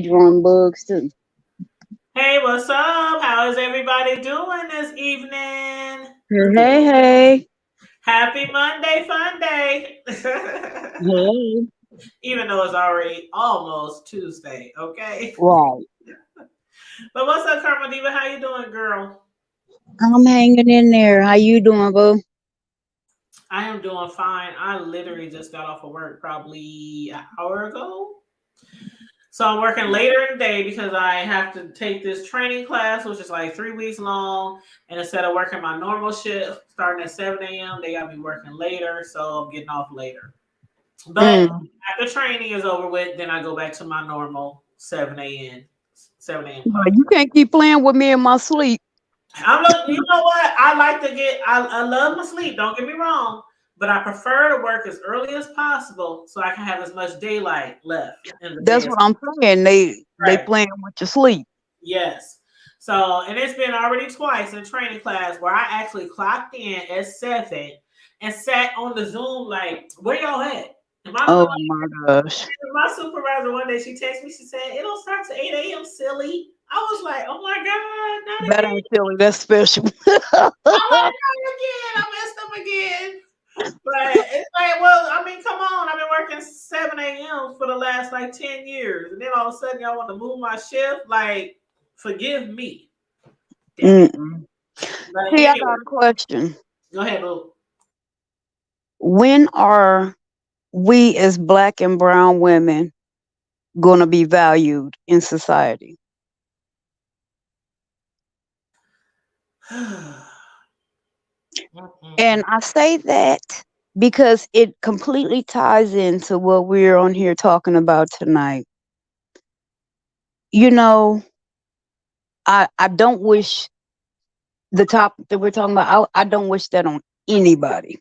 Drawing bugs too. Hey, what's up? How is everybody doing this evening? Hey, hey. Happy Monday Fun Day. Hey. Even though it's already almost Tuesday, okay? Right. But what's up, Karma Diva? How you doing, girl? I'm hanging in there. How you doing, boo? I am doing fine. I literally just got off of work probably an hour ago. So I'm working later in the day because I have to take this training class, which is like 3 weeks long. And instead of working my normal shift starting at 7 a.m., they got me working later. So I'm getting off later. But Mm. after training is over with, then I go back to my normal 7 a.m. Well, clock. you can't keep playing with me in my sleep. You know what? I like to get. I love my sleep. Don't get me wrong, but I prefer to work as early as possible so I can have as much daylight left in the day That's as what I'm saying. They right. playing with your sleep. Yes. So, and it's been already twice in training class where I actually clocked in at 7 and sat on the Zoom like, where y'all at? And Oh my gosh. my supervisor one day, she texted me, she said, it don't start to 8 a.m., silly. I was like, oh my God, not That again. ain't silly. That's special. I'm like, not again. I messed up again. But it's like, well, I mean, come on. I've been working 7 a.m. for the last like 10 years. And then all of a sudden, y'all want to move my shift? Like, forgive me. Damn it. Mm-mm. But See, I anyway, got a question. go ahead, Lou. When are we as black and brown women going to be valued in society? And I say that because it completely ties into what we're on here talking about tonight. You know, I don't wish the topic that we're talking about, I don't wish that on anybody,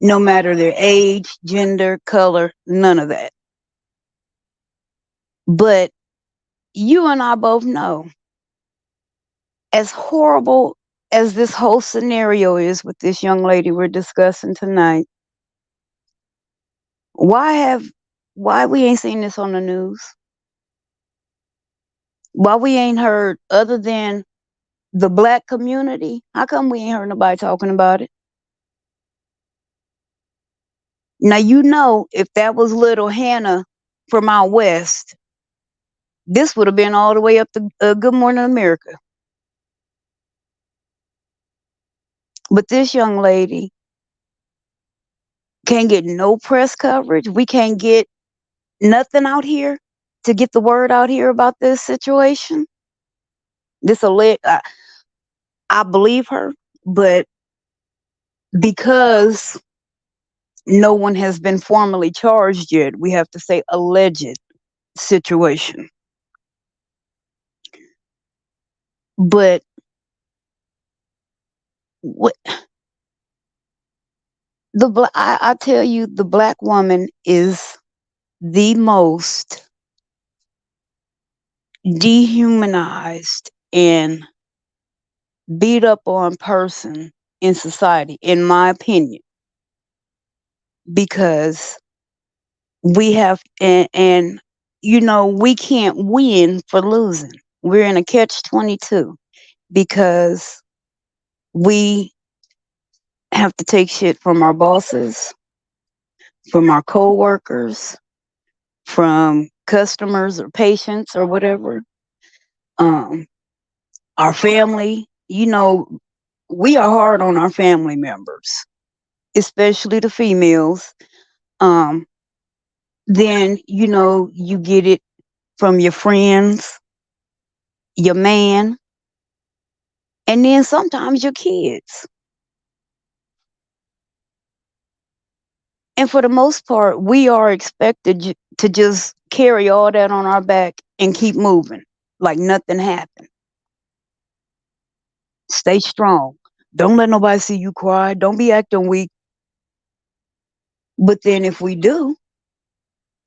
no matter their age, gender, color, none of that. But you and I both know, as horrible as this whole scenario is with this young lady we're discussing tonight, why have why we ain't seen this on the news? Why we ain't heard other than the black community? How come we ain't heard nobody talking about it? Now you know if that was little Hannah from out west, this would have been all the way up to Good Morning America. But this young lady can't get no press coverage. We can't get nothing out here to get the word out here about this situation. This I believe her, but because no one has been formally charged yet, we have to say alleged situation. But what I tell you, the black woman is the most dehumanized and beat up on person in society, in my opinion, because we have and you know we can't win for losing. We're in a catch 22 because we have to take shit from our bosses, from our coworkers, from customers or patients or whatever. Um, our family, you know, we are hard on our family members, especially the females. Um, then you know you get it from your friends, your man, and then sometimes your kids. And for the most part, we are expected to just carry all that on our back and keep moving like nothing happened. Stay strong. Don't let nobody see you cry. Don't be acting weak. But then if we do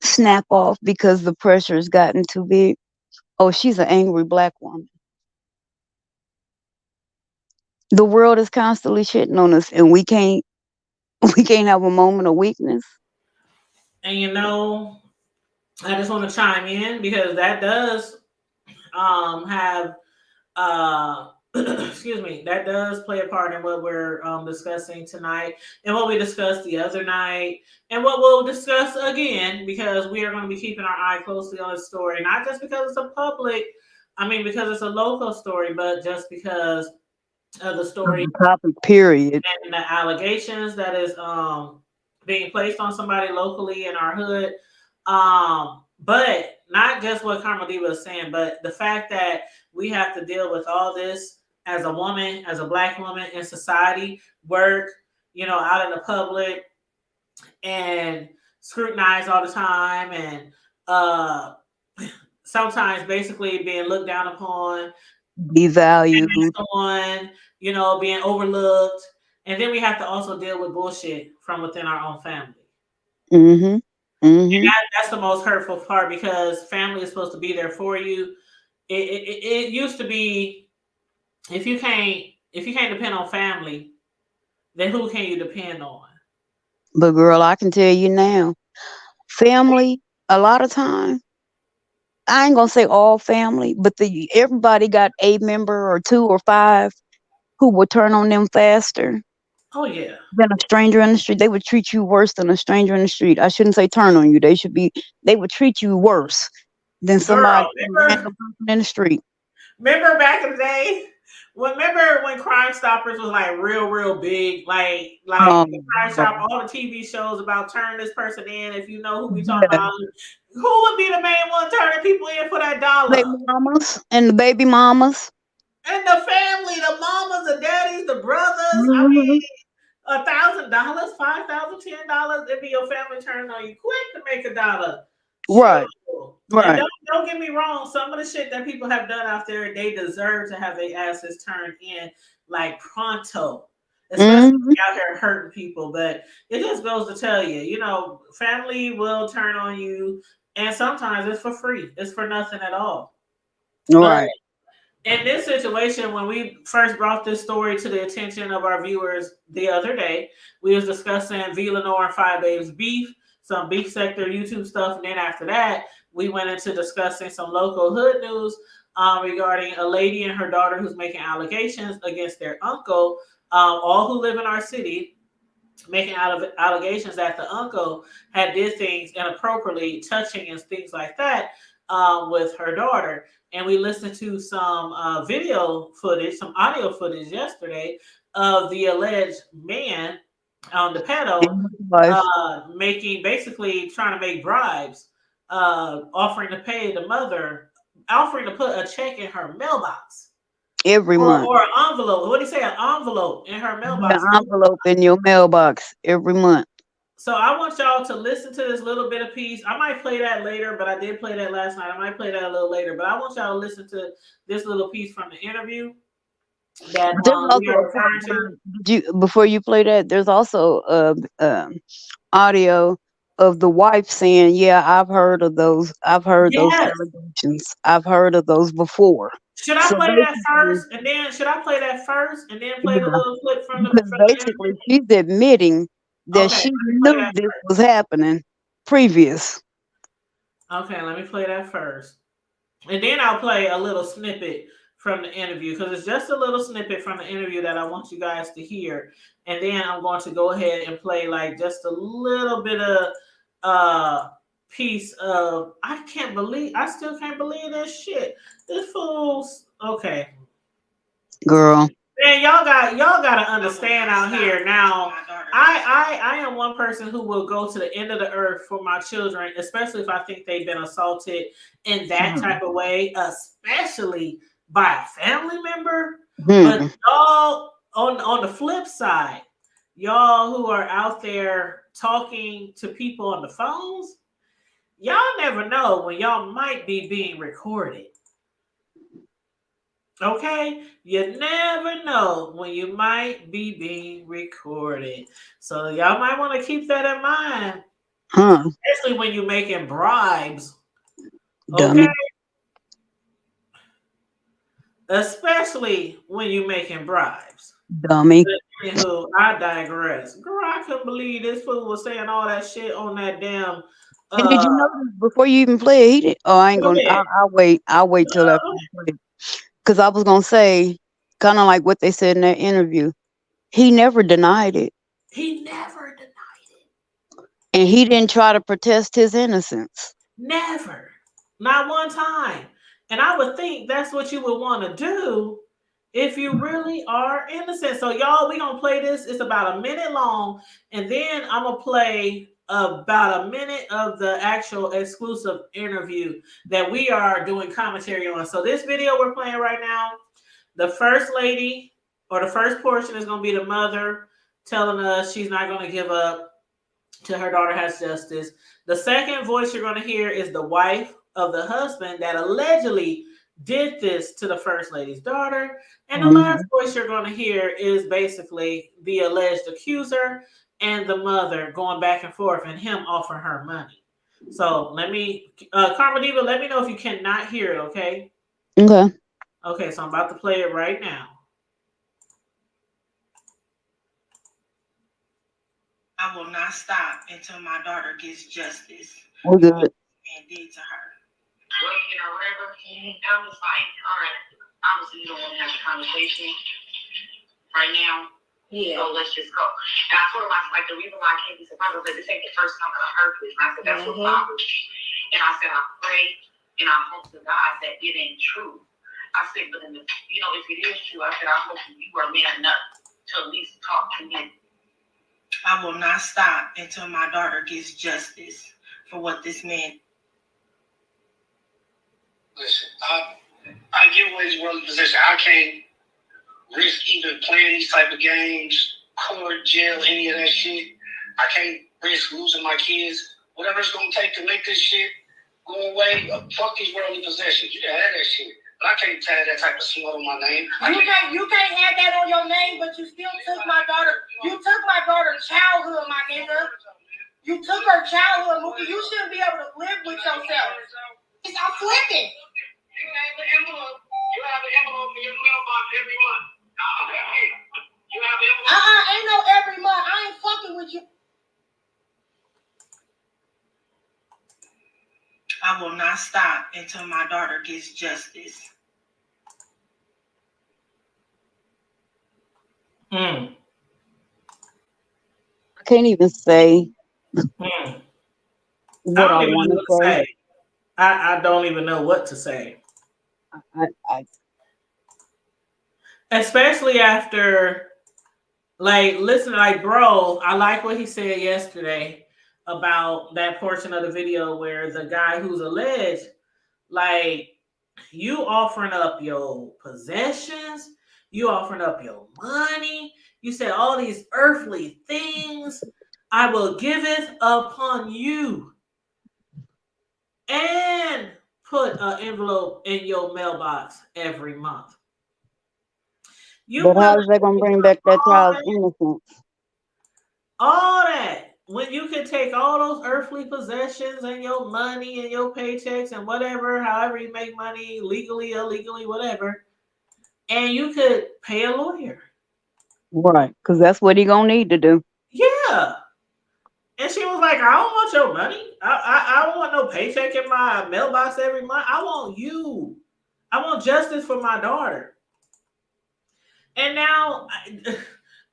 snap off because the pressure has gotten too big, oh, she's an angry black woman. The world is constantly shitting on us, and we can't we can't have a moment of weakness. And you know, I just want to chime in because that does have excuse me, that does play a part in what we're discussing tonight and what we discussed the other night and what we'll discuss again because we are going to be keeping our eye closely on the story, not just because it's a public, I mean, because it's a local story, but just because of the Of story the topic, period. and the allegations that is being placed on somebody locally in our hood. But not just what Karma Diva is saying, but the fact that we have to deal with all this as a woman, as a black woman in society, work, out in the public and scrutinized all the time and uh sometimes basically being looked down upon, Devalued. on, being overlooked. And then we have to also deal with bullshit from within our own family. Mhm. Mhm. That's the most hurtful part because family is supposed to be there for you. It used to be if you can't depend on family, then who can you depend on? But girl, I can tell you now, family. A lot of time, I ain't gonna say all family, but the everybody got a member or two or five who will turn on them faster Oh yeah, than a stranger in the street. They would treat you worse than a stranger in the street. I shouldn't say turn on you. They would treat you worse than somebody girl. random person in the street. Remember back in the day? Remember when Crime Stoppers was like real big, like the Crime God. Stop, all the TV shows about turn this person in. If you know who we talking Yeah. about, who would be the main one turning people in for that dollar? Baby mamas and the baby mamas. And the family, the mamas, the daddies, the brothers. I Mhm. mean, $1,000, $5,000, $10. It'd be your family turning on you quick to make a dollar. Sure. Right. And Right. don't get me wrong, some of the shit that people have done out there, they deserve to have their asses turned in like pronto. Especially Mhm. out here hurting people. But it just goes to tell you, family will turn on you and sometimes it's for free. It's for nothing at all. But Right. in this situation, when we first brought this story to the attention of our viewers the other day, we was discussing V. Lenore and Five Babes beef, some beef sector YouTube stuff, and then after that, we went into discussing some local hood news regarding a lady and her daughter who's making allegations against their uncle, all who live in our city, making allegations that the uncle had did things inappropriately, touching and things like that with her daughter. And we listened to some video footage, some audio footage yesterday of the alleged man on the pedo In his life making basically trying to make bribes, offering to pay the mother, offering to put a check in her mailbox every or month. an envelope. What do you say? An envelope in her Put mailbox. an envelope in your mailbox every month. So I want y'all to listen to this little bit of piece. I might play that later, but I did play that last night. I might play that a little later, but I want y'all to listen to this little piece from the interview that But there's we also are a part referring to. where before you play that, there's also audio of the wife saying, "Yeah, I've heard of those. I've heard those Yes. allegations. I've heard of those before." Should I So play that basically, first, and then should I play that first, and then play the yeah, little clip from because the basically interview? she's admitting that Okay, let she me play knew that this first. was happening previous. Okay, let me play that first. And then I'll play a little snippet from the interview because it's just a little snippet from the interview that I want you guys to hear. And then I'm going to go ahead and play like just a little bit of uh piece of I still can't believe this shit. This fool's okay. Girl, Man, y'all gotta understand out here now. I am one person who will go to the end of the earth for my children, especially if I think they've been assaulted in that type of way, especially by a family member. But hmm. y'all on the flip side, y'all who are out there talking to people on the phones, y'all never know when y'all might be being recorded. Okay, you never know when you might be being recorded. So y'all might want to keep that in mind, Huh, especially when you're making bribes. Okay, dummy, especially when you're making bribes. dummy. But anywho, I digress. Girl, I couldn't believe this fool was saying all that shit on that damn And did Uh, you notice before you even play it, he did. Oh, I ain't go gonna. ahead. I'll wait. I'll wait till after you play it. Because I was gonna say, kind of like what they said in that interview. He never denied it, He never denied it. and he didn't try to protest his innocence. Never. Not one time. And I would think that's what you would want to do if you really are innocent. So y'all, we gonna play this. It's about a minute long, and then I'm gonna play about a minute of the actual exclusive interview that we are doing commentary on. So this video we're playing right now, the first lady or the first portion is gonna be the mother telling us she's not gonna give up till her daughter has justice. The second voice you're going to hear is the wife of the husband that allegedly did this to the first lady's daughter. And the last Mhm. voice you're going to hear is basically the alleged accuser and the mother going back and forth and him offering her money. So let me, Karma Diva, let me know if you cannot hear it, okay? Okay. Okay, so I'm about to play it right now. I will not stop until my daughter gets justice We're for what good. this man did to her. Well, whatever. I'm just like, all right, obviously you don't want to have a conversation right now. Yeah. So let's just go. And I told him, I was like, the reason why I can't be surprised is that this ain't the first time that I heard this. And I said, that's what bothers me. And I said, I pray and I hope to God that it ain't true. I said, but in the, if it is true, I said, I hope you are man enough to at least talk to me. I will not stop until my daughter gets justice for what this man. Listen, I get what his worldly position. I can't risk even playing these type of games, court, jail, any of that shit. I can't risk losing my kids. Whatever it's gonna take to make this shit go away, fuck these worldly possessions. You can have that shit. But I can't have that type of smut on my name. You can't have that on your name, but you still took my daughter. You took my daughter's childhood, my nigga. You took her childhood, Mookie. You shouldn't be able to live with yourself. I'm flipping. You have an envelope. You have an envelope in your mailbox every month. You have an envelope. Ain't no every month. I ain't fucking with you. I will not stop until my daughter gets justice. Hmm. I can't even say Hmm. I what don't I even want know to what to say. say. I don't even know what to say. I Especially after, like, listen, like, bro, I like what he said yesterday about that portion of the video where the guy who's alleged, like, you offering up your possessions, you offering up your money, you said all these earthly things, I will give it upon you, and put an envelope in your mailbox every month. You But willing how is that to gonna give bring up back that all child's that? innocence? All that. When you can take all those earthly possessions and your money and your paychecks and whatever, however you make money, legally, illegally, whatever, and you could pay a lawyer. Right, because that's what he gonna need to do. Yeah. And she was like, I don't want your money. I don't want no paycheck in my mailbox every month. I want you. I want justice for my daughter. And now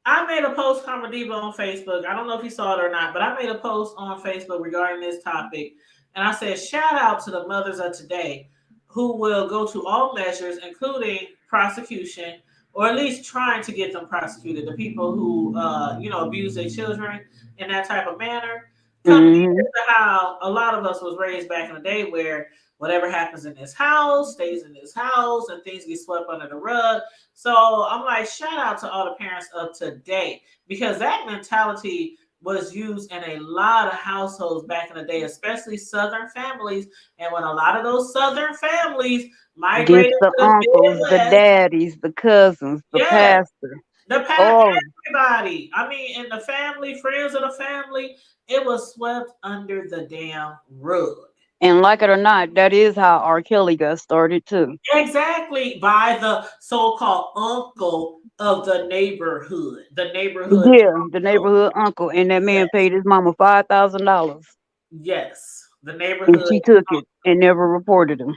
I made a post, Comediva, on Facebook. I don't know if you saw it or not, but I made a post on Facebook regarding this topic. And I said, shout out to the mothers of today who will go to all measures, including prosecution, or at least trying to get them prosecuted. The people who, abuse their children in that type of manner. Compared Hmm. to how a lot of us was raised back in the day where whatever happens in this house stays in this house and things get swept under the rug. So I'm like, shout out to all the parents of today because that mentality was used in a lot of households back in the day, especially Southern families. And when a lot of those Southern families Against migrated the to the uncles, the Midwest, daddies, the cousins, the yeah, pastor. the past, All everybody. I mean, in the family, friends of the family, it was swept under the damn rug. and like it or not, that is how R. Kelly got started too. Exactly, by the so-called uncle of the neighborhood Yeah, the uncle. neighborhood uncle, and that Yes, man paid his mama $5,000. yes. The and neighborhood she took it and never reported him.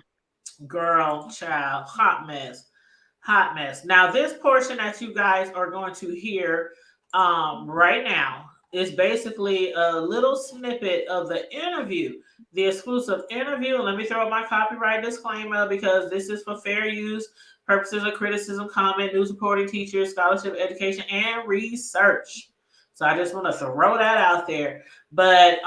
girl, child, hot mess. Hot mess. Now, this portion that you guys are going to hear right now is basically a little snippet of the interview, the exclusive interview. And let me throw my copyright disclaimer because this is for fair use, purposes of criticism, comment, news reporting, teachers, scholarship, education, and research. So I just want to throw that out there. But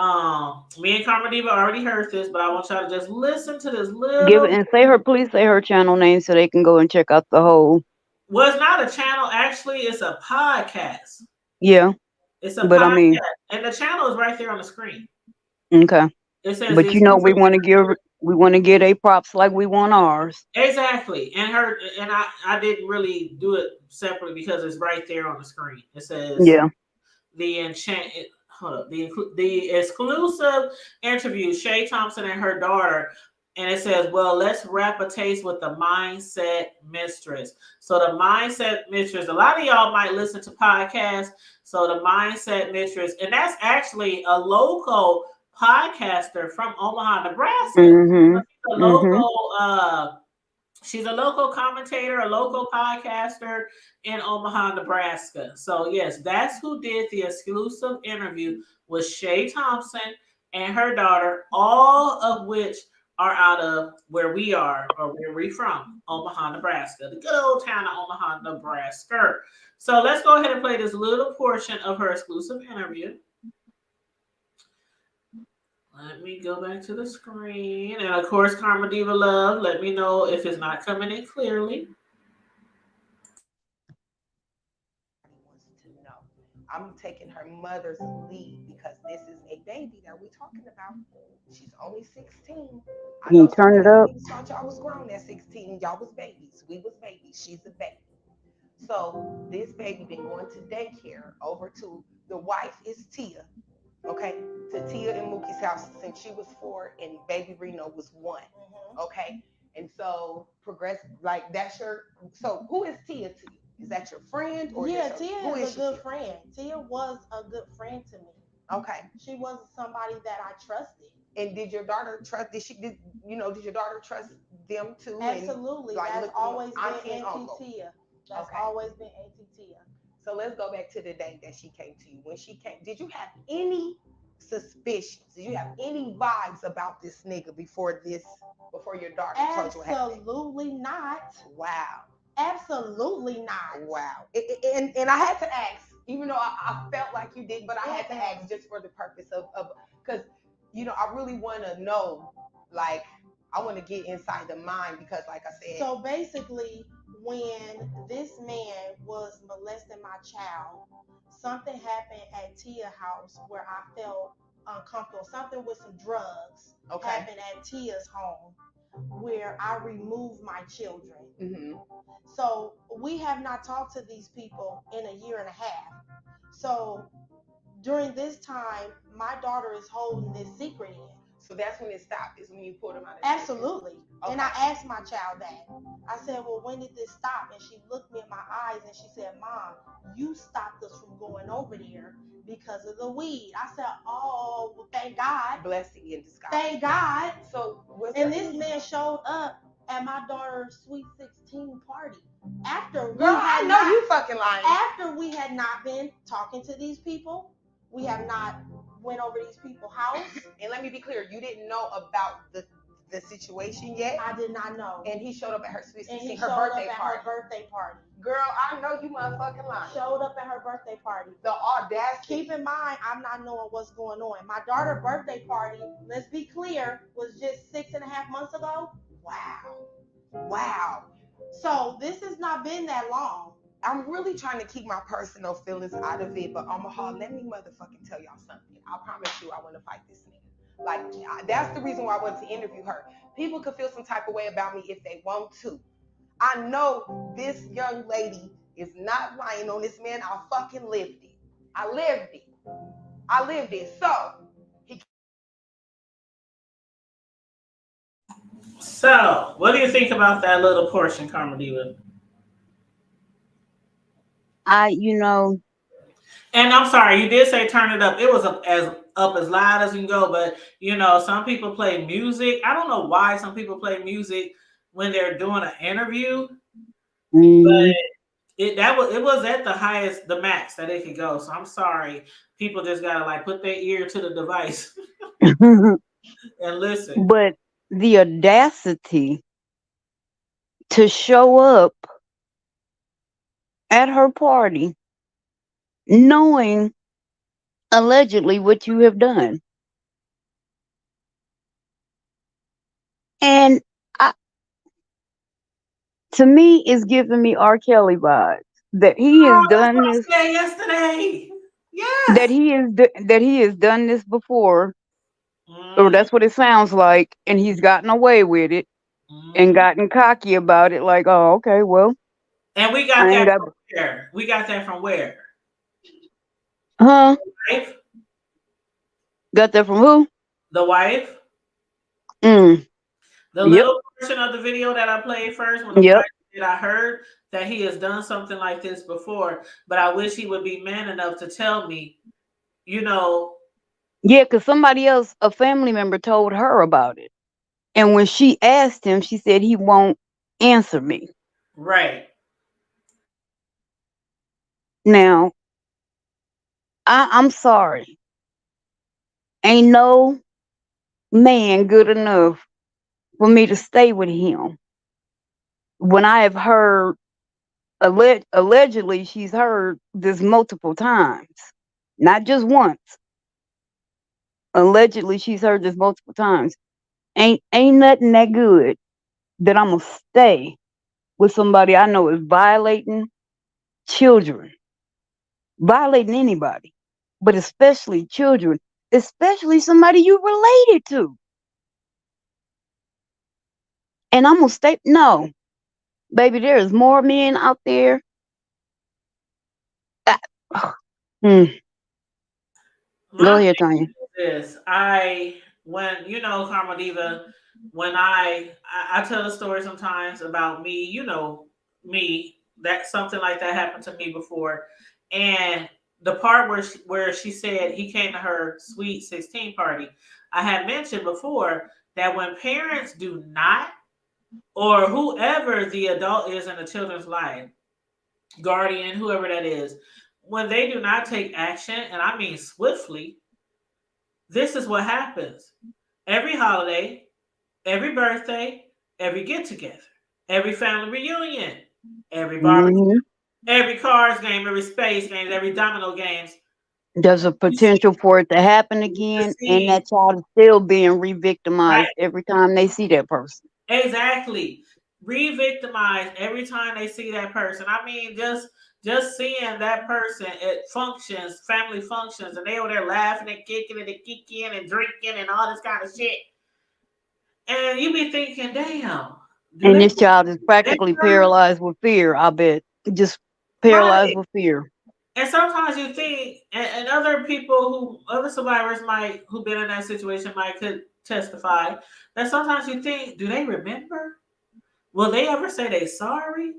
me and Karma Diva already heard this, but I want y'all to just listen to this Give it little. and say her. Please say her channel name so they can go and check out the whole. Well, it's not a channel. Actually, it's a podcast. Yeah, It's a but I mean, podcast, and the channel is right there on the screen. okay. It says the But you know, exclusive. we want to get a props like we want ours. Exactly, and her and I didn't really do it separately because it's right there on the screen. It says Yeah. the enchant. Hold up, the exclusive interview Shay Thompson and her daughter, and it says, "Well, let's wrap a taste with the mindset mistress." So the mindset mistress. A lot of y'all might listen to podcasts. So the mindset mistress, and that's actually a local podcaster from Omaha, Nebraska. Mhm. A Mhm. local she's a local commentator, a local podcaster in Omaha, Nebraska. So yes, that's who did the exclusive interview with Shay Thompson and her daughter, all of which are out of where we are or where we from, Omaha, Nebraska, the good old town of Omaha, Nebraska. So let's go ahead and play this little portion of her exclusive interview. Let me go back to the screen. And of course, Karma Diva Love, let me know if it's not coming in clearly. Wants to know. I'm taking her mother's lead because this is a baby that we're talking about. She's only 16. I Can know you some turn of it y'all up? niggas thought y'all was grown at 16. Y'all was babies. We was babies. She's a baby. So this baby been going to daycare over to the wife is Tia, okay, to Tia and Mookie's house since she was 4 and baby Reno was 1, okay. And so progress like that's your. So who is Tia to you? Is that your friend or Yeah, your, Tia who is is a good Tia? friend. Tia was a good friend to me. Okay. She wasn't somebody that I trusted. And did your daughter trust? Did your daughter trust them too? Absolutely. And, like, that's always been auntie and Auntie uncle. Tia. That's Okay. always been Auntie Tia. So let's go back to the day that she came to you. When she came, did you have any suspicions? Did you have any vibes about this nigga before your daughter told you what happened? Absolutely not. Wow. Absolutely not. Wow. And I had to ask, even though I felt like you did, but I had to ask just for the purpose of because I really want to know, like, I want to get inside the mind because, like I said. So basically, when this man was molesting my child, something happened at Tia's house where I felt uncomfortable. Something with some drugs happened at Tia's home where I removed my children. Mm-hmm. So we have not talked to these people in a year and a half. So during this time, my daughter is holding this secret in. So that's when it stopped. Is when you pulled him out of Absolutely. Okay. And I asked my child that. I said, well, when did this stop? And she looked me in my eyes and she said, Mom, you stopped us from going over there because of the weed. I said, oh, well, thank God. Blessing in disguise. Thank God. So and this man showed up at my daughter's Sweet 16 party. After Girl, I know you fucking lying. After we had not been talking to these people, we have not went over these people's house. And let me be clear, you didn't know about the situation yet? I did not know. And he showed up at her Sweet 16, and he her showed birthday up at party. her birthday party. Girl, I know you motherfucking lying. Showed up at her birthday party. The audacity. Keep in mind, I'm not knowing what's going on. My daughter's birthday party, let's be clear, was just 6.5 months ago. Wow. So this has not been that long. I'm really trying to keep my personal feelings out of it, but Omaha, let me motherfucking tell y'all something. I promise you I want to fight this nigga. Like, that's the reason why I wanted to interview her. People could feel some type of way about me if they want to. I know this young lady is not lying on this man. I fucking lived it. I lived it. So, what do you think about that little portion, Karma Diva? You know, And I'm sorry, you did say turn it up. It was as up as loud as we can go. But some people play music. I don't know why some people play music when they're doing an interview, Mm. it was at the highest, the max that it could go. So I'm sorry, people just gotta like put their ear to the device and listen. But the audacity to show up at her party knowing allegedly what you have done. And I, to me, it's giving me R. Kelly vibes that he has Oh, that's done what this, I said yesterday. Yes. that he has done this before, or Mm, that's what it sounds like, and he's gotten away with it and mm. gotten cocky about it. Like, oh, okay, well, And we got I ain't that got, from where? We got that from where? huh? Wife? Got that from who? The wife? Mm. The Yep, little portion of the video that I played first, when the wife yep, said, I heard that he has done something like this before, but I wish he would be man enough to tell me, you know, yeah. Because somebody else, a family member, told her about it, and when she asked him, she said he won't answer me. right. Now, I'm sorry, ain't no man good enough for me to stay with him when I have heard allegedly she's heard this multiple times, not just once. Allegedly she's heard this multiple times. Ain't nothing that good that I'm gonna stay with somebody I know is violating children, violating anybody, but especially children, especially somebody you related to. And I'm gonna stay. No, baby, there is more men out there. Ah, mm, go My ahead, Tanya. thing is this. When, Karma Diva, when I tell a story sometimes about me, me, that something like that happened to me before. And the part where she said he came to her sweet 16 party, I had mentioned before that when parents do not, or whoever the adult is in the children's life, guardian, whoever that is, when they do not take action, and I mean swiftly, this is what happens. Every holiday, every birthday, every get together, every family reunion, every barbecue, Hmm. every cards game, every space game, every domino games, There's a you see potential for it to happen the again, and seed, that child is still being right? re-victimized every time they see that person. Exactly. Re-victimized every time they see that person. I mean, just seeing that person at functions, family functions, and they over there laughing and kicking and kicking and drinking and all this kind of shit. And you be thinking, damn, do And they this child is practically remember? paralyzed with fear, I bet. Just paralyzed Right. with fear. And sometimes you think, and other people other survivors might, who've been in that situation might could testify, that sometimes you think, do they remember? Will they ever say they sorry?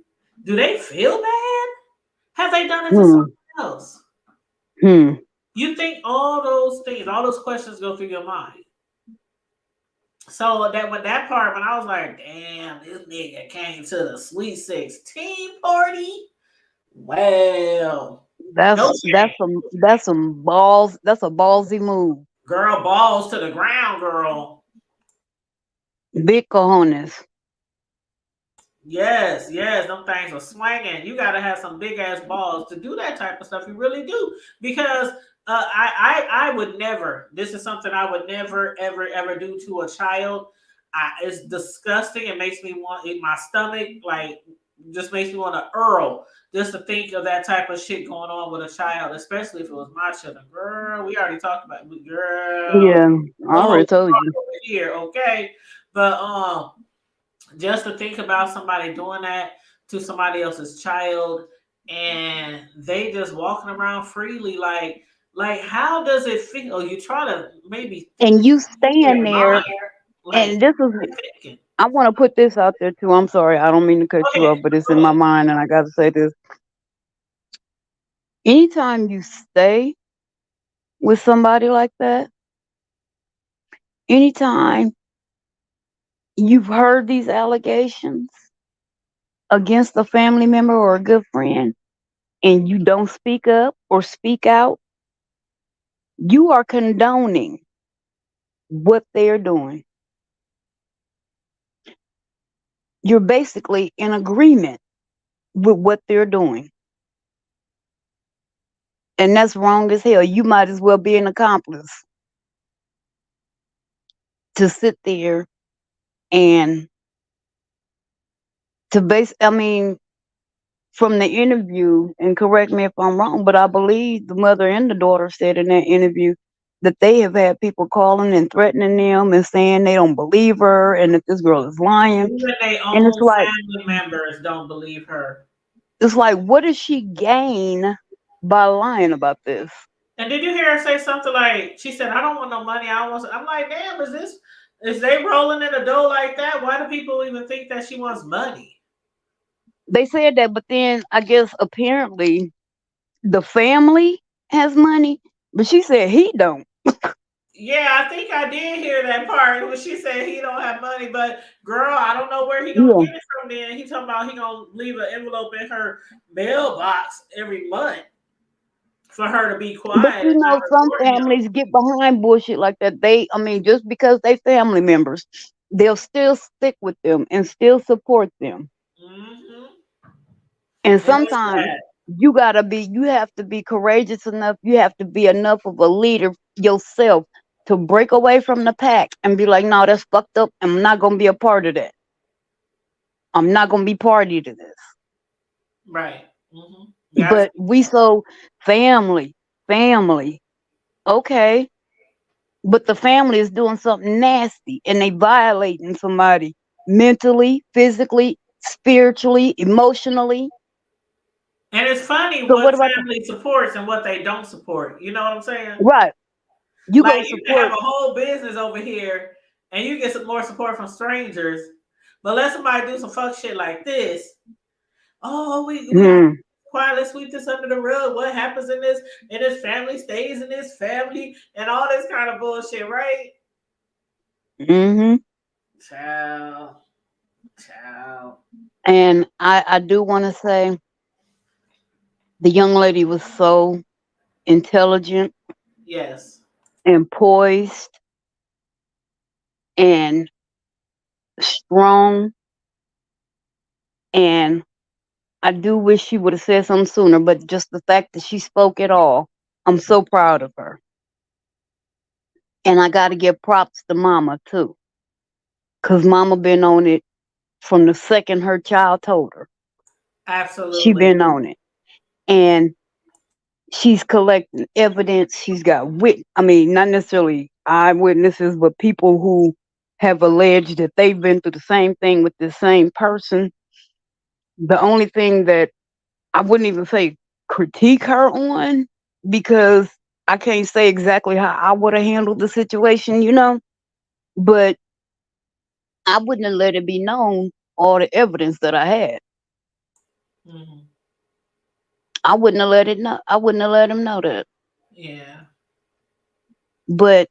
Do they feel bad? Have they done it to someone Hmm. else? Hmm. You think all those things, all those questions go through your mind. So that when that part, when I was like, damn, this nigga came to the Sweet 16 party. Well, no shame. That's some balls. That's a ballsy move. Girl, balls to the ground, girl. Big cojones. Yes, yes, them things are swinging. You got to have some big ass balls to do that type of stuff. You really do, because I would never. This is something I would never, ever, ever do to a child. It's disgusting. It makes me want in my stomach, like, just makes me want to earl just to think of that type of shit going on with a child, especially if it was my children. Girl, we already talked about it. Girl, Yeah, I no already over told you. here, okay? But just to think about somebody doing that to somebody else's child, and they just walking around freely, like how does it feel? You try to maybe think And you in stand your mind, there, like and this is. what are you thinking? I want to put this out there too. I'm sorry, I don't mean to cut Go you ahead, off, but it's go in my ahead. mind, and I got to say this. Anytime you stay with somebody like that. Anytime you've heard these allegations against a family member or a good friend and you don't speak up or speak out, you are condoning what they're doing. You're basically in agreement with what they're doing. And that's wrong as hell. You might as well be an accomplice to sit there and to base, I mean, from the interview, and correct me if I'm wrong, but I believe the mother and the daughter said in that interview that they have had people calling and threatening them and saying they don't believe her and that this girl is lying. Even their And own family members don't believe her. it's like, what does she gain by lying about this? And did you hear her say something like, she said, I don't want no money. I don't want, I'm like, damn, is they rolling in the dough like that? Why do people even think that she wants money? They said that, but then I guess apparently the family has money, but she said he don't. Yeah, I think I did hear that part when she said he don't have money, but girl, I don't know where he gonna Yeah. get it from then. He talking about he gonna leave an envelope in her mailbox every month for her to be But quiet you and not know, some report him. families get behind bullshit like that. I mean, just because they family members, they'll still stick with them and still support them. Hmm. And And it's sometimes sad. you have to be courageous enough. You have to be enough of a leader yourself to break away from the pack and be like, no, that's fucked up. I'm not going to be a part of that. I'm not going to be party to this. Right. Hmm. That's But we so family, family. Okay. But the family is doing something nasty and they violating somebody mentally, physically, spiritually, emotionally. and it's funny So what what about family supports and what they don't support. You know what I'm saying? right? You Like gonna you can have support a whole business over here and you get some more support from strangers, but let somebody do some fuck shit like this. Oh, we got mm, quiet. Let's sweep this under the rug. What happens in this family stays in this family, and all this kind of bullshit, right? hmm Child, child. and I do wanna say the young lady was so intelligent Yes, and poised and strong, and I do wish she would have said something sooner, but just the fact that she spoke at all, I'm so proud of her. And I gotta give props to mama too. Cause mama been on it from the second her child told her. She absolutely. been on it. And she's collecting evidence. She's got I mean, not necessarily eyewitnesses, but people who have alleged that they've been through the same thing with the same person. The only thing that I wouldn't even say critique her on, because I can't say exactly how I would have handled the situation. But I wouldn't have let it be known all the evidence that I had. Hmm. I wouldn't have let it know. I wouldn't have let him know that. Yeah. But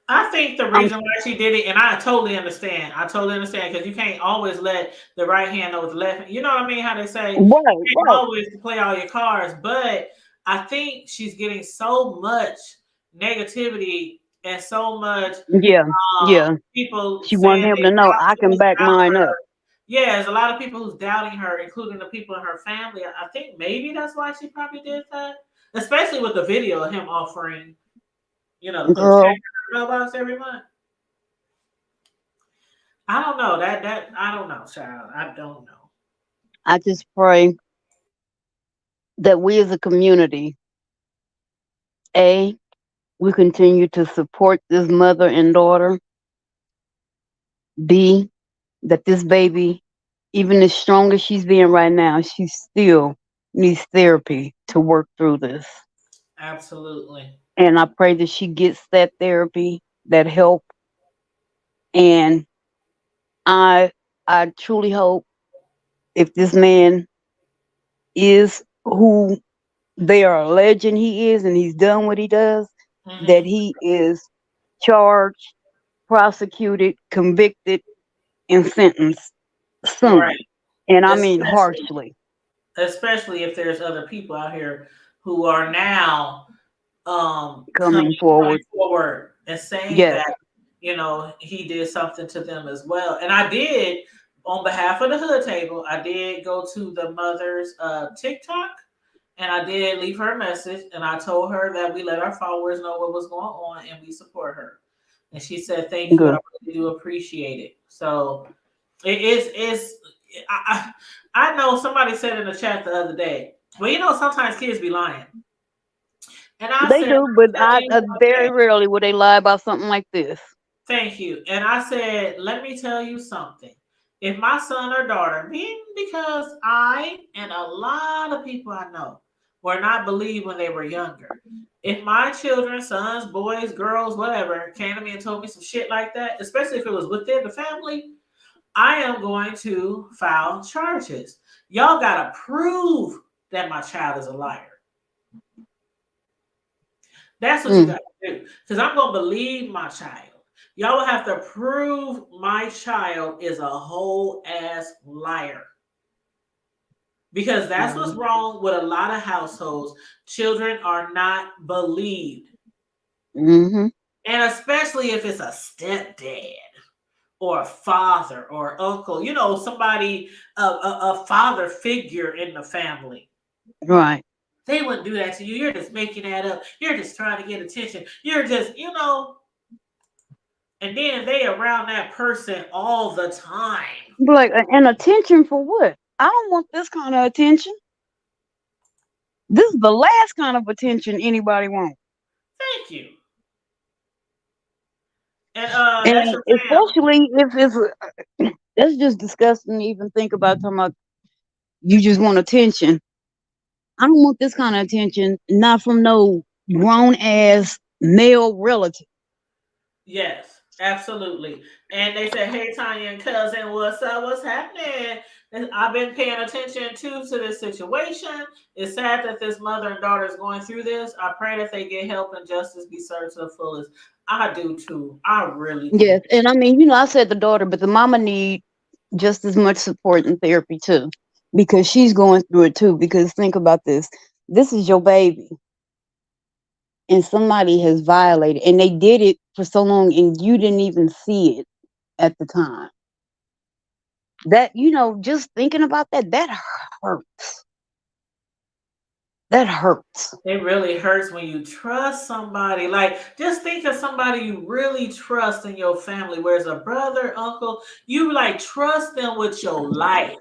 I think the I'm reason why she did it, and I totally understand. I totally understand because you can't always let the right hand know what the left hand. You know what I mean? How they say you right, can't right. always play all your cards, but I think she's getting so much negativity and so much Yeah, yeah. people She saying wanted him to they know I can who's back doubting mine up. her. Yeah, there's a lot of people who's doubting her, including the people in her family. I think maybe that's why she probably did that, especially with the video of him offering, to put a check Girl, in her mailbox every month. I don't know that I don't know, child. I don't know. I just pray that we as a community, A, we continue to support this mother and daughter. B, that this baby, even as strong as she's being right now, she still needs therapy to work through this. Absolutely. And I pray that she gets that therapy, that help. And I I truly hope, if this man is who they are alleging he is and he's done what he does, that Hmm. he is charged, prosecuted, convicted, and sentenced Right. soon. And I mean Especially, harshly especially if there's other people out here who are now coming coming forward. forward and saying Yes, that he did something to them as well. And I did, on behalf of the hood table, I did go to the mother's TikTok, and I did leave her a message, and I told her that we let our followers know what was going on and we support her. And she said, "Thank you, I good. really do appreciate it." So it is. I know somebody said in the chat the other day. Well, sometimes kids be lying, and I They said, do, but "Let me tell you very something." rarely would they lie about something like this. Thank you. And I said, let me tell you something. If my son or daughter, being because I and a lot of people I know were not believed when they were younger. If my children, sons, boys, girls, whatever, came to me and told me some shit like that, especially if it was within the family, I am going to file charges. Y'all got to prove that my child is a liar. That's what you Mm, got to do. Because I'm going to believe my child. Y'all will have to prove my child is a whole ass liar. Because that's what's wrong with a lot of households. Children are not believed. mm-hmm. And especially if it's a stepdad or a father or uncle, somebody, a father figure in the family. Right. They wouldn't do that to you. You're just making that up. You're just trying to get attention. You're just, and then they around that person all the time. Be like, and attention for what? I don't want this kind of attention. This is the last kind of attention anybody wants. Thank you. And that's And your fam. especially if that's just disgusting to even think about talking about you just want attention. I don't want this kind of attention, not from no grown ass male relative. Yes, absolutely. And they said, "Hey, Tanya and cousin, what's up? What's happening?" And I've been paying attention too to this situation. It's sad that this mother and daughter is going through this. I pray that they get help and justice be served to the fullest. I do too. I really do. Yes, and I mean, I said the daughter, but the mama need just as much support and therapy too, because she's going through it too. Because think about this: this is your baby, and somebody has violated, and they did it for so long, and you didn't even see it at the time. That just thinking about that hurts. That hurts. It really hurts when you trust somebody. Like, just think of somebody you really trust in your family, whereas a brother, uncle, you like trust them with your life.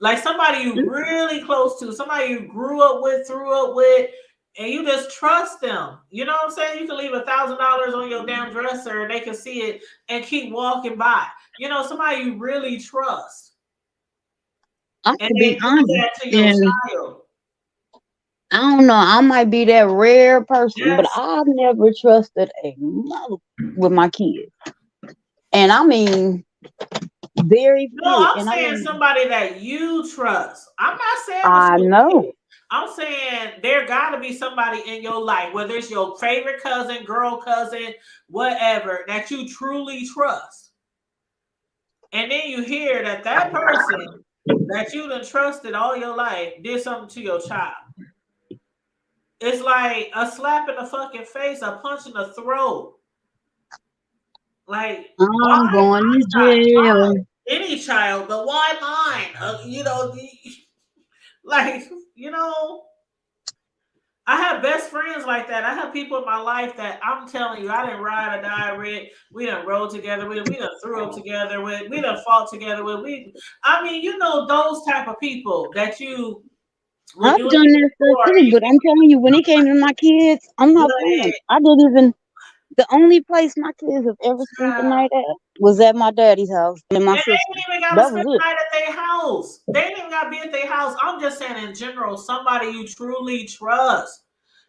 Like somebody you really close to, somebody you grew up with, threw up with, and you just trust them. You know what I'm saying? You can leave $1,000 on your damn dresser and they can see it and keep walking by. Somebody you really trust. I'm And to they be do honest, that to your and child. I don't know. I might be that rare person, but Yes. I've never trusted a mother with my kids, and I mean very No, few. I'm And I saying mean, somebody that you trust. I'm not saying with I your know. kids. I'm saying there got to be somebody in your life, whether it's your favorite cousin, girl cousin, whatever, that you truly trust. And then you hear that that person that you done trusted all your life did something to your child. It's like a slap in the fucking face, a punch in the throat. Like, why I'm going my to child? jail. Why any child, but why mine? Like, you know, I have best friends like that. I have people in my life that I'm telling you, I didn't ride or die with. We done rode together with. We done threw up together with. We done fought together with. I mean, those type of people that you would I've do done anything that stuff for. too, but I'm telling you, when it came to my kids, I'm not playing. But I didn't even. The only place my kids have ever spent the night at was at my daddy's house and my and they sister. ain't even got to That spend was the it. night at their house. They ain't even got to be at their house. I'm just saying in general, somebody you truly trust.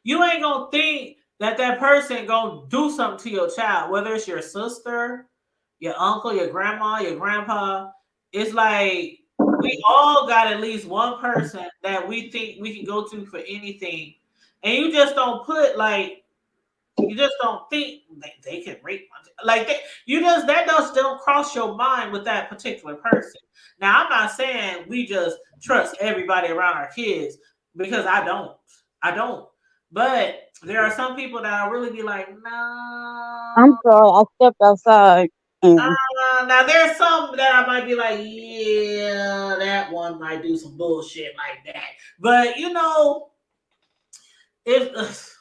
You ain't gonna think that that person gonna do something to your child, whether it's your sister, your uncle, your grandma, your grandpa. It's like we all got at least one person that we think we can go to for anything, and you just don't put like You just don't think they can rape like you just that does don't cross your mind with that particular person. Now I'm not saying we just trust everybody around our kids because I don't. But there are some people that I really be like, I'm no. sorry, I stepped outside and Now there's some that I might be like, yeah, that one might do some bullshit like that. But if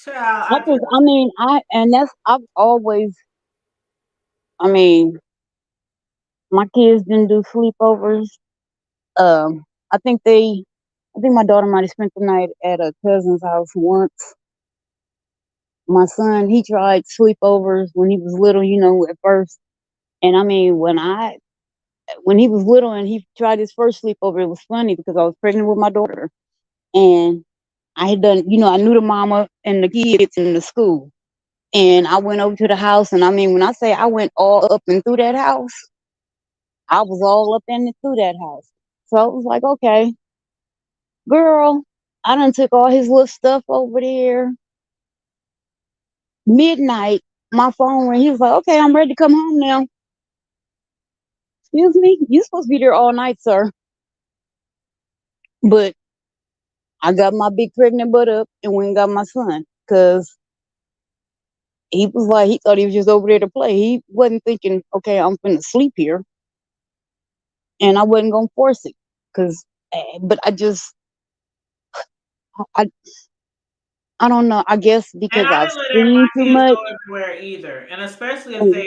child, I I just just, I mean, I've always, I mean, my kids didn't do sleepovers. Um, I think they, I think my daughter might have spent the night at a cousin's house once. My son, he tried sleepovers when he was little, at first. And I mean, when he was little and he tried his first sleepover, it was funny because I was pregnant with my daughter. And I had done, I knew the mama and the kids in the school. And I went over to the house. And I mean, when I say I went all up and through that house, I was all up in and through that house. So I was like, okay, girl, I done took all his little stuff over there. Midnight, my phone rang. He was like, okay, I'm ready to come home now. Excuse me, you supposed to be there all night, sir. But I got my big pregnant butt up and went and got my son because he was like, he thought he was just over there to play. He wasn't thinking, okay, I'm finna sleep here, and I wasn't gonna force it because, but I, I don't know. I guess and because I I've didn't let seen my too kids much. go everywhere either. And especially Mm.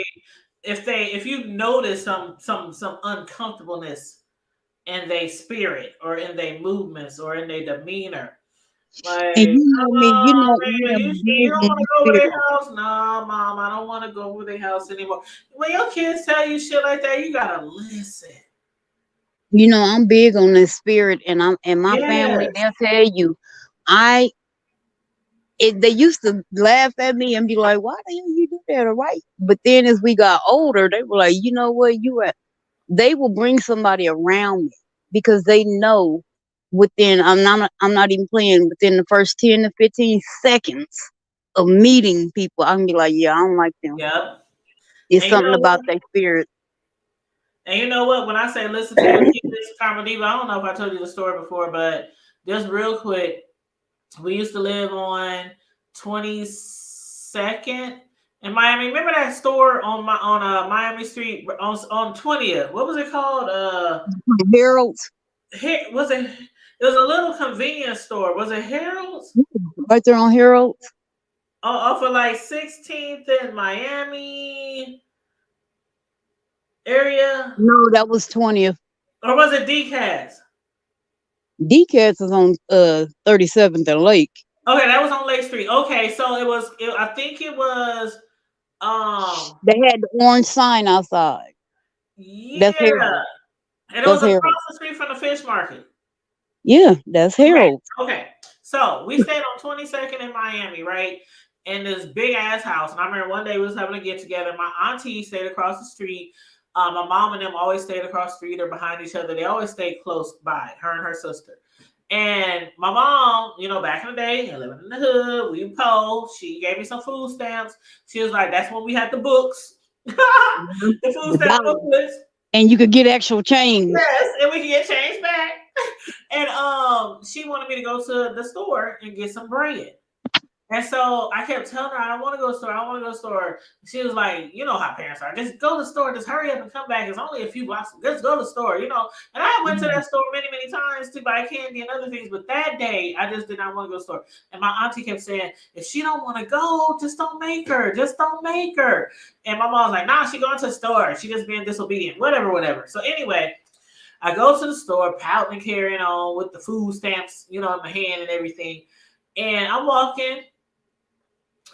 if you notice some uncomfortableness in their spirit or in their movements or in their demeanor. And Like, you come know me, on, you man, know you I'm sure you big don't on want the to go over spirit. their house? No, mom, I don't want to go over their house anymore. When your kids tell you shit like that, you gotta listen. I'm big on the spirit, and my family. Yes. They'll tell you, I. They used to laugh at me and be like, "Why the hell you do that?" Or why? But then as we got older, they were like, "You know what? They will bring somebody around me because they know within I'm not even playing within the first 10 to 15 seconds of meeting people, I can be like, yeah, I don't like them. Yep. It's And you something know about what? their spirit. And you know what? When I say listen to your kids, Carmeliva, I don't know if I told you the story before, but just real quick, we used to live on 22nd in Miami. Remember that store on Miami Street on 20th? What was it called? Harold's, Was it? It was a little convenience store. Was it Harold's? right there on Harold's. Off of like 16th in Miami area, No, that was 20th. or was it Decaz? Decats is on 37th and Lake. Okay, that was on Lake Street. Okay, so it was. I think it was. They had the orange sign outside. That's Yeah, Harold. and it was That's across Harold. the street from the fish market. Yeah, that's Okay, Harold. okay. So we stayed on 22nd in Miami, right? In this big ass house. And I remember one day we was having a get together. My auntie stayed across the street. My mom and them always stayed across the street or behind each other. They always stayed close by, her and her sister. And my mom, back in the day, living in the hood, we poor. She gave me some food stamps. She was like, that's when we had the books, the food The stamp dollar. booklets. And you could get actual change. Yes, and we can get change back. And she wanted me to go to the store and get some bread. And so I kept telling her, I don't want to go to the store. I don't want to go to the store. She was like, you know how parents are. Just go to the store. Just hurry up and come back. It's only a few blocks. Just go to the store. And I went to that store many, many times to buy candy and other things. But that day, I just did not want to go to the store. And my auntie kept saying, if she don't want to go, just don't make her. Just don't make her. And my mom was like, nah, she going to the store. She just being disobedient. Whatever, whatever. So anyway, I go to the store, pouting and carrying on with the food stamps, in my hand and everything. And I'm walking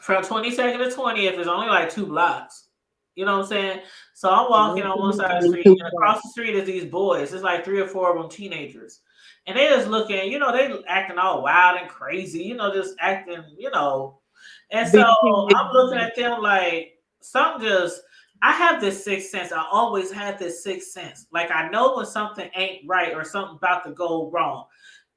from 22nd to 20th. There's only like 2 blocks. You know what I'm saying? So I'm walking on one side of the street, and across the street is these boys. There's like 3 or 4 of them teenagers. And they just looking, they acting all wild and crazy, just acting. And so Big I'm looking teenage at them like some just I have this sixth sense. I always had this sixth sense. Like I know when something ain't right or something about to go wrong.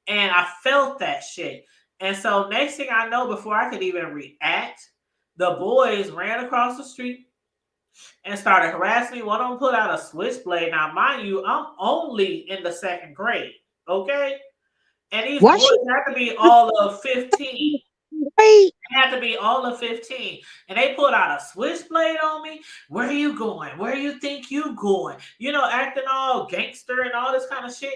And I felt that shit. And so next thing I know, before I could even react, the boys ran across the street and started harassing me. One of them put out a switchblade. Now, mind you, I'm only in the second grade. Okay. And these Why she boys have to be all of 15. right? They had to be all of 15. And they pulled out a switchblade on me. Where are you going? Where you think you going? Acting all gangster and all this kind of shit.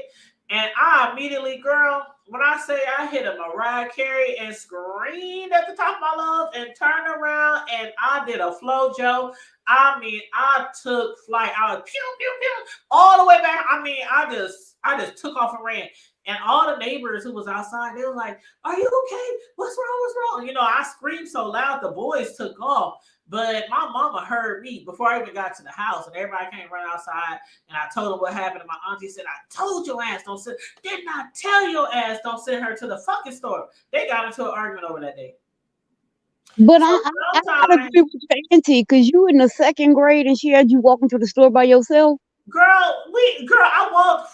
And I immediately, girl, when I say I hit a Mariah Carey and screamed at the top of my lungs and turned around and I did a flow Joe. I mean, I took flight. I was pew pew pew all the way back. I mean, I just took off and ran. And all the neighbors who was outside, they were like, "Are you okay? What's wrong? What's wrong?" I screamed so loud, the boys took off. But my mama heard me before I even got to the house, and everybody came running outside. And I told her what happened. And my auntie said, "I told your ass don't send. Did not tell your ass don't send her to the fucking store." They got into an argument over that day. But So I gotta sometimes, agree with your auntie because you in the second grade and she had you walking to the store by yourself. I walked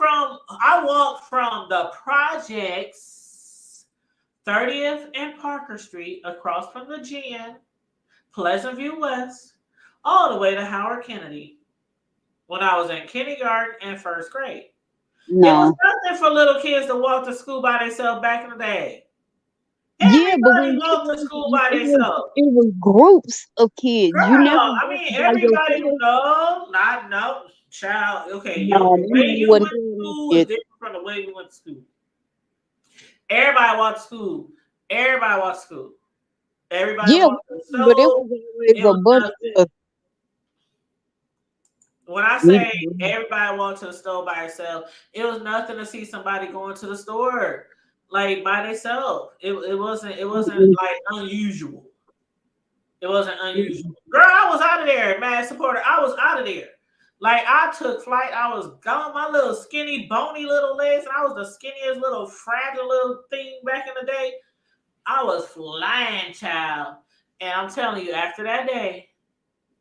from the projects, 30th and Parker Street, across from the gym, Pleasant View West, all the way to Howard Kennedy when I was in kindergarten and first grade. It was No. nothing for little kids to walk to school by themselves back in the day. Yeah, but when Everybody we walked to was, school by it was themselves. it was groups of kids. You never Girl, I walked mean, by everybody, yourself. no, not, no, child. Okay, No, the way mine you wasn't went to doing school is it. different from the way we went to school. Everybody walked to school. Everybody walked to school. Everybody Yeah, walked to the but it stove. was always It a was bunch nothing. of When I say mm-hmm. everybody walked to the store by herself, it was nothing to see somebody going to the store like by themselves. It wasn't like unusual. It wasn't unusual. Girl, I was out of there, mad supporter. I was out of there. Like I took flight. I was gone. My little skinny, bony little legs, and I was the skinniest little fragile little thing back in the day. I was flying, child. And I'm telling you, after that day,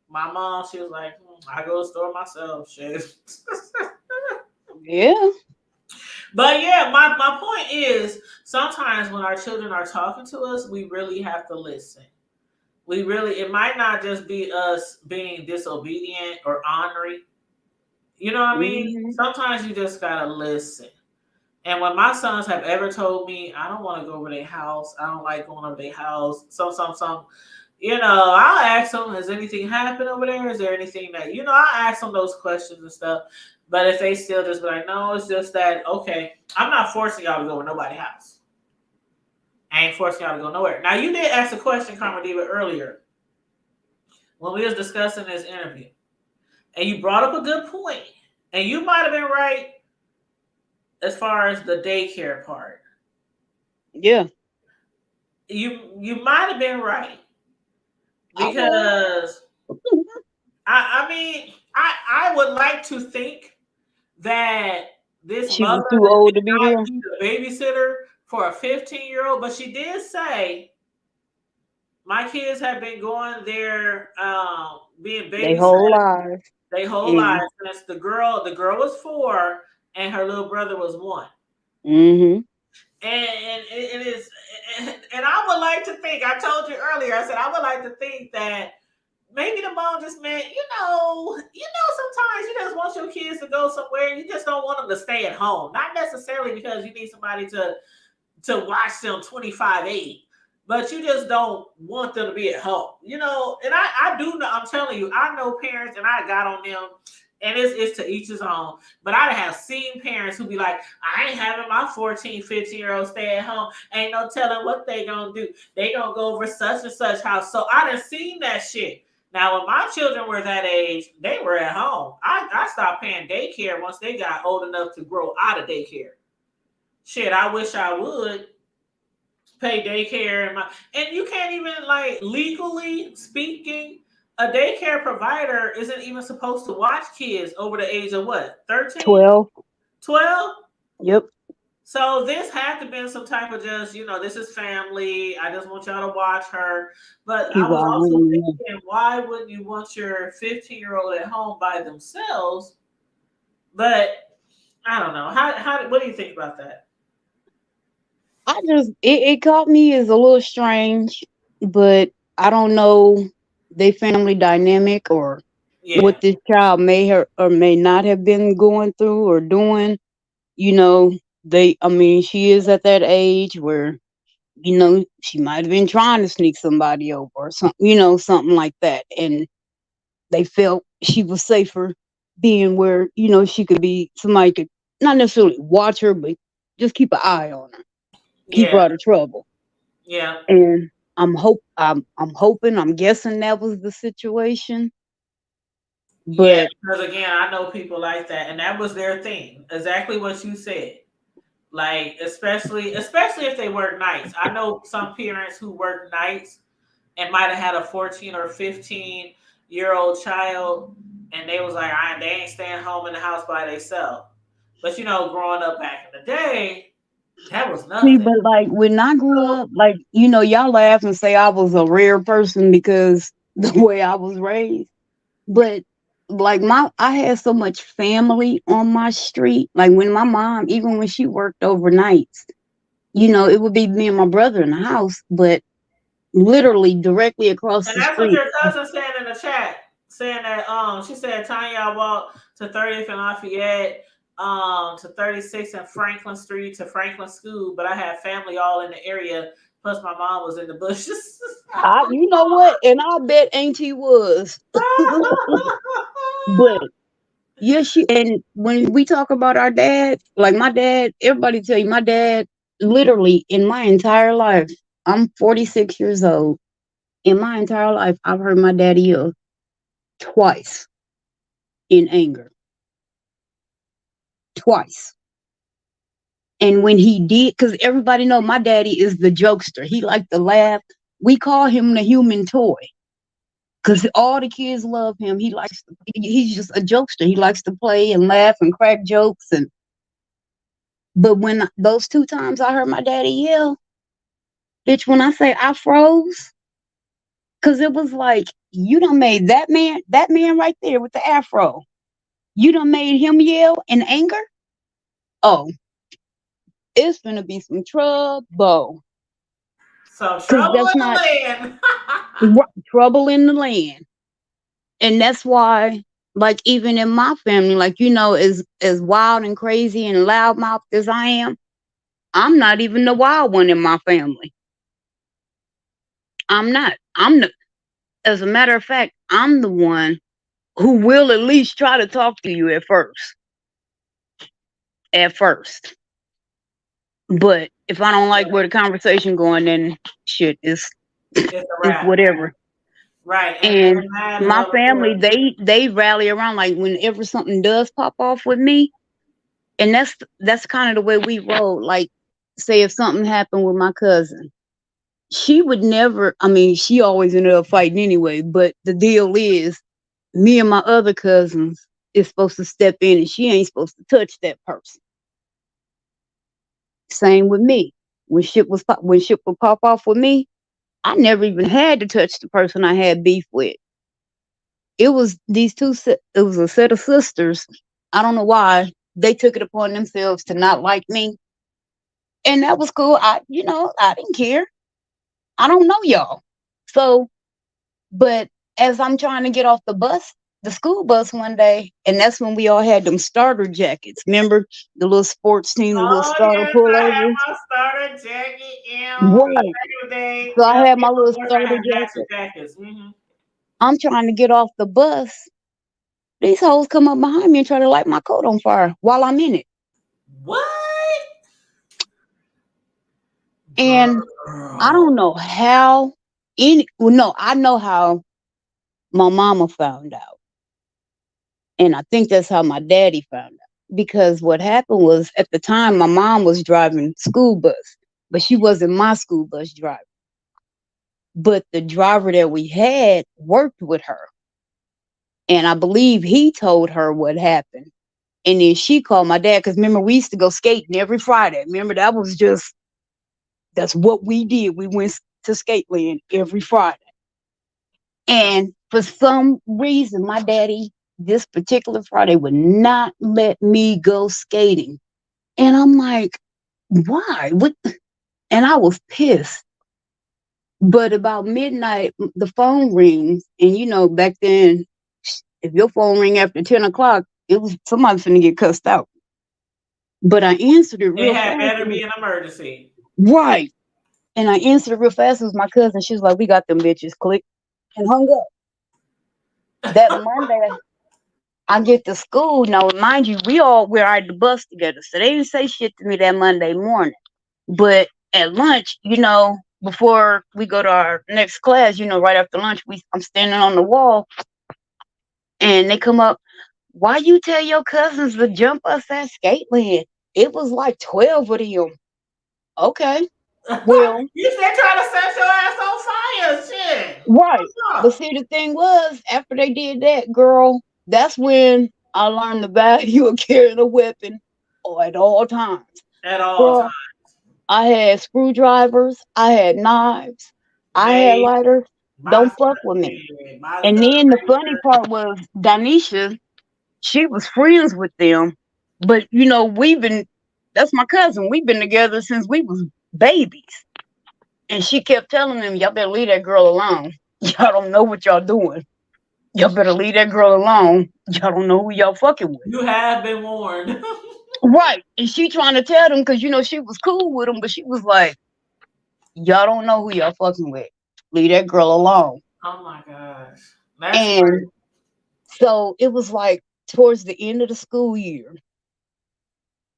my mom, she was like, I go to the store myself, shit. Yeah. But yeah, my point is sometimes when our children are talking to us, we really have to listen. It might not just be us being disobedient or ornery. You know what I mean? Mm-hmm. Sometimes you just gotta listen. And when my sons have ever told me, I don't want to go over their house, I don't like going over their house, some, I'll ask them, has anything happened over there? Is there anything that, I'll ask them those questions and stuff. But if they still just be like, no, it's just that, okay, I'm not forcing y'all to go to nobody's house. I ain't forcing y'all to go nowhere. Now, you did ask a question, Karma Diva, earlier when we was discussing this interview. And you brought up a good point. And you might have been right as far as the daycare part. Yeah. You might have been right I was. because I mean I would like to think that this She was mother too did old to be not there. need a babysitter for a 15-year-old, but she did say my kids have been going there being They whole babysat lives. their whole Yeah. lives since the girl was 4 and her little brother was 1. Mm-hmm. And it is, and I would like to think, I told you earlier, I said I would like to think that maybe the mom just meant, sometimes you just want your kids to go somewhere and you just don't want them to stay at home. Not necessarily because you need somebody to watch them 25/8, but you just don't want them to be at home. And I do know, I'm telling you, I know parents and I got on them. And it's to each his own. But I have seen parents who be like, I ain't having my 14, 15-year-old stay at home. Ain't no telling what they gonna do. They gonna go over such and such house. So I done seen that shit. Now, when my children were that age, they were at home. I stopped paying daycare once they got old enough to grow out of daycare. Shit, I wish I would pay daycare and you can't even, like, legally speaking, a daycare provider isn't even supposed to watch kids over the age of what, 13, 12. 12? Yep. So this had to been some type of just, this is family. I just want y'all to watch her. But I People was are also really thinking, why wouldn't you want your 15-year-old at home by themselves? But I don't know. What do you think about that? it caught me as a little strange, but I don't know their family dynamic or Yeah, what this child may or may not have been going through or doing. You know, I mean, she is at that age where, she might have been trying to sneak somebody over or something, something like that. And they felt she was safer being where, she could be, somebody could not necessarily watch her, but just keep an eye on her, keep her yeah, out of trouble. yeah, And I'm hoping, I'm guessing that was the situation. yeah. But Because again, I know people like that, and that was their thing. Exactly what you said. Like especially if they work nights. I know some parents who work nights and might have had a 14 or 15-year-old child, and they was like, they ain't staying home in the house by themselves. But growing up back in the day, that was see, nothing. but like when I grew So, up, like, y'all laugh and say I was a rare person because the way I was raised. But like I had so much family on my street. Like when my mom, even when she worked overnights, it would be me and my brother in the house, but literally directly across and the that's what street. your cousin said in the chat, saying that she said Tanya I walked to 30th and Lafayette, to 36th and Franklin Street to Franklin School, but I had family all in the area. Plus, my mom was in the bushes. You know what? And I bet Auntie was. But yes, and when we talk about our dad, like my dad, everybody tell you my dad, literally in my entire life, I'm 46 years old. In my entire life, I've heard my daddy yell twice in anger. Twice. And when he did, because everybody know my daddy is the jokester. He liked to laugh. We call him the human toy. Because all the kids love him. He's just a jokester. He likes to play and laugh and crack jokes. But when those two times I heard my daddy yell, bitch, when I say I froze, because it was like, you done made that man right there with the afro, you done made him yell in anger? Oh, it's gonna be some trouble. So Because trouble that's in the not land. trouble in the land. And that's why, like, even in my family, like, as wild and crazy and loudmouth as I am, I'm not even the wild one in my family. I'm not. As a matter of fact, I'm the one who will at least try to talk to you at first. At first. But if I don't like where the conversation going, then shit is It's a it's wrap. whatever. Right. And they're And mad my love, of family, course. they rally around like whenever something does pop off with me, and that's kind of the way we roll. Like, say if something happened with my cousin, she would never. I mean, she always ended up fighting anyway. But the deal is, me and my other cousins is supposed to step in, and she ain't supposed to touch that person. Same with me. When shit would pop off with me, I never even had to touch the person I had beef with. It was it was a set of sisters. I don't know why they took it upon themselves to not like me, and that was cool. I didn't care. I don't know y'all. So, but as I'm trying to get off the school bus one day, and that's when we all had them starter jackets. Remember the little sports team, the little Oh starter yes, I had pullovers? my starter jacket. Right. Back in the day, So I yep. had my And of little course, I starter had matching jacket. jackets. I'm trying to get off the bus. These hoes come up behind me and try to light my coat on fire while I'm in it. What, And I girl? don't know how well, no, I know how my mama found out. And I think that's how my daddy found out. Because what happened was at the time my mom was driving school bus, but she wasn't my school bus driver. But the driver that we had worked with her. And I believe he told her what happened. And then she called my dad because remember, we used to go skating every Friday. Remember, that's what we did. We went to skate land every Friday. And for some reason, my daddy, this particular Friday, would not let me go skating. And I'm like, why? What? and I was pissed. But about midnight, the phone rings, and back then, if your phone ring after 10 o'clock, it was somebody finna get cussed out. But I answered it It real had fast. better be an emergency. Right. And I answered it real fast. It was my cousin. She was like, "We got them bitches." Click and hung up. That Monday, I get to school. Now, mind you, we all were at the bus together, so they didn't say shit to me that Monday morning. But at lunch, before we go to our next class, right after lunch, I'm standing on the wall, and they come up. Why you tell your cousins to jump us at Skateland? It was like 12 of them. Okay, well, You said trying to set your ass on fire. Shit. right. What's But up? see, the thing was, after they did that, girl, that's when I learned the value of carrying a weapon at all times. At all Girl, times. I had screwdrivers, I had knives, I had They lighters. my Don't fuck stuff, with me. yeah, my And stuff then the funny razor. part was, Danisha, she was friends with them, but that's my cousin. We've been together since we was babies. And she kept telling them, y'all better leave that girl alone. Y'all don't know what y'all doing. Y'all better leave that girl alone. Y'all don't know who y'all fucking with. You have been warned. Right. And she trying to tell them because, she was cool with them, but she was like, y'all don't know who y'all fucking with. Leave that girl alone. Oh my gosh. That's And crazy. so it was like towards the end of the school year.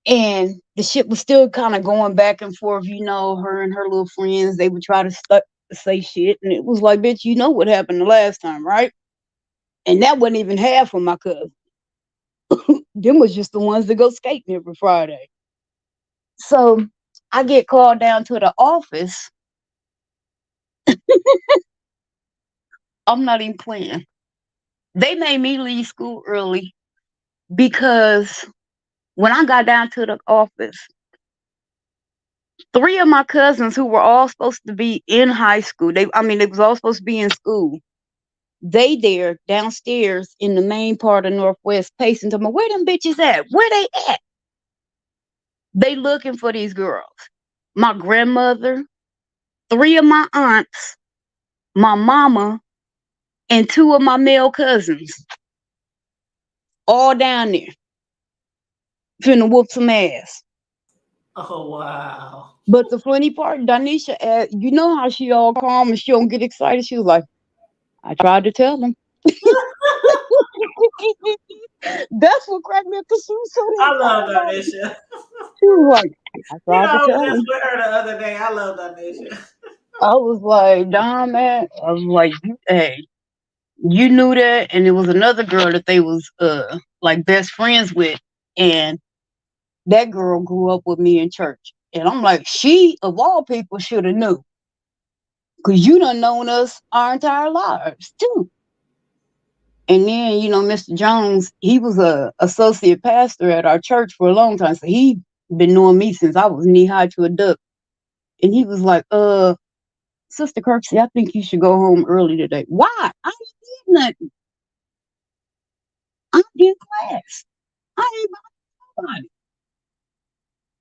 And the shit was still kind of going back and forth, her and her little friends, they would try to say shit. And it was like, bitch, you know what happened the last time, right? And that wasn't even half of my cousins. Them was just the ones that go skating every Friday. So I get called down to the office. I'm not even playing. They made me leave school early because when I got down to the office, three of my cousins who were all supposed to be in high school, they was all supposed to be in school. They there downstairs in the main part of Northwest pacing to me, where them bitches at? Where they at? They looking for these girls. My grandmother, three of my aunts, my mama, and two of my male cousins, all down there, finna whoop some ass. Oh wow. But the funny part, Danisha, you know how she all calm and she don't get excited. She was like, I tried to tell them. That's what cracked me up because she was so damn I quiet love about it. Donisha. She was like, I tried to I was tell just them. with her the other day. I love Donisha. I was like, Don, man. I was like, hey, you knew that. And it was another girl that they was like best friends with. And that girl grew up with me in church. And I'm like, she, of all people, should have knew. Because you done known us our entire lives, too. And then, Mr. Jones, he was a associate pastor at our church for a long time. So he been knowing me since I was knee high to a duck. And he was like, Sister Kirksey, I think you should go home early today. Why? I ain't did nothing. I'm in class. I ain't about nobody.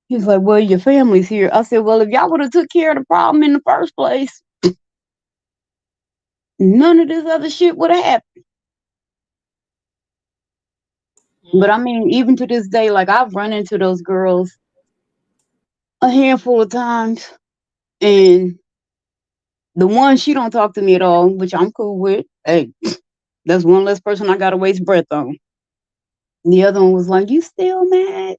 He's like, well, your family's here. I said, well, if y'all would have took care of the problem in the first place, none of this other shit would have happened. But I mean, even to this day, like I've run into those girls a handful of times, and the one she don't talk to me at all, which I'm cool with. Hey, that's one less person I gotta waste breath on. The other one was like, "You still mad?"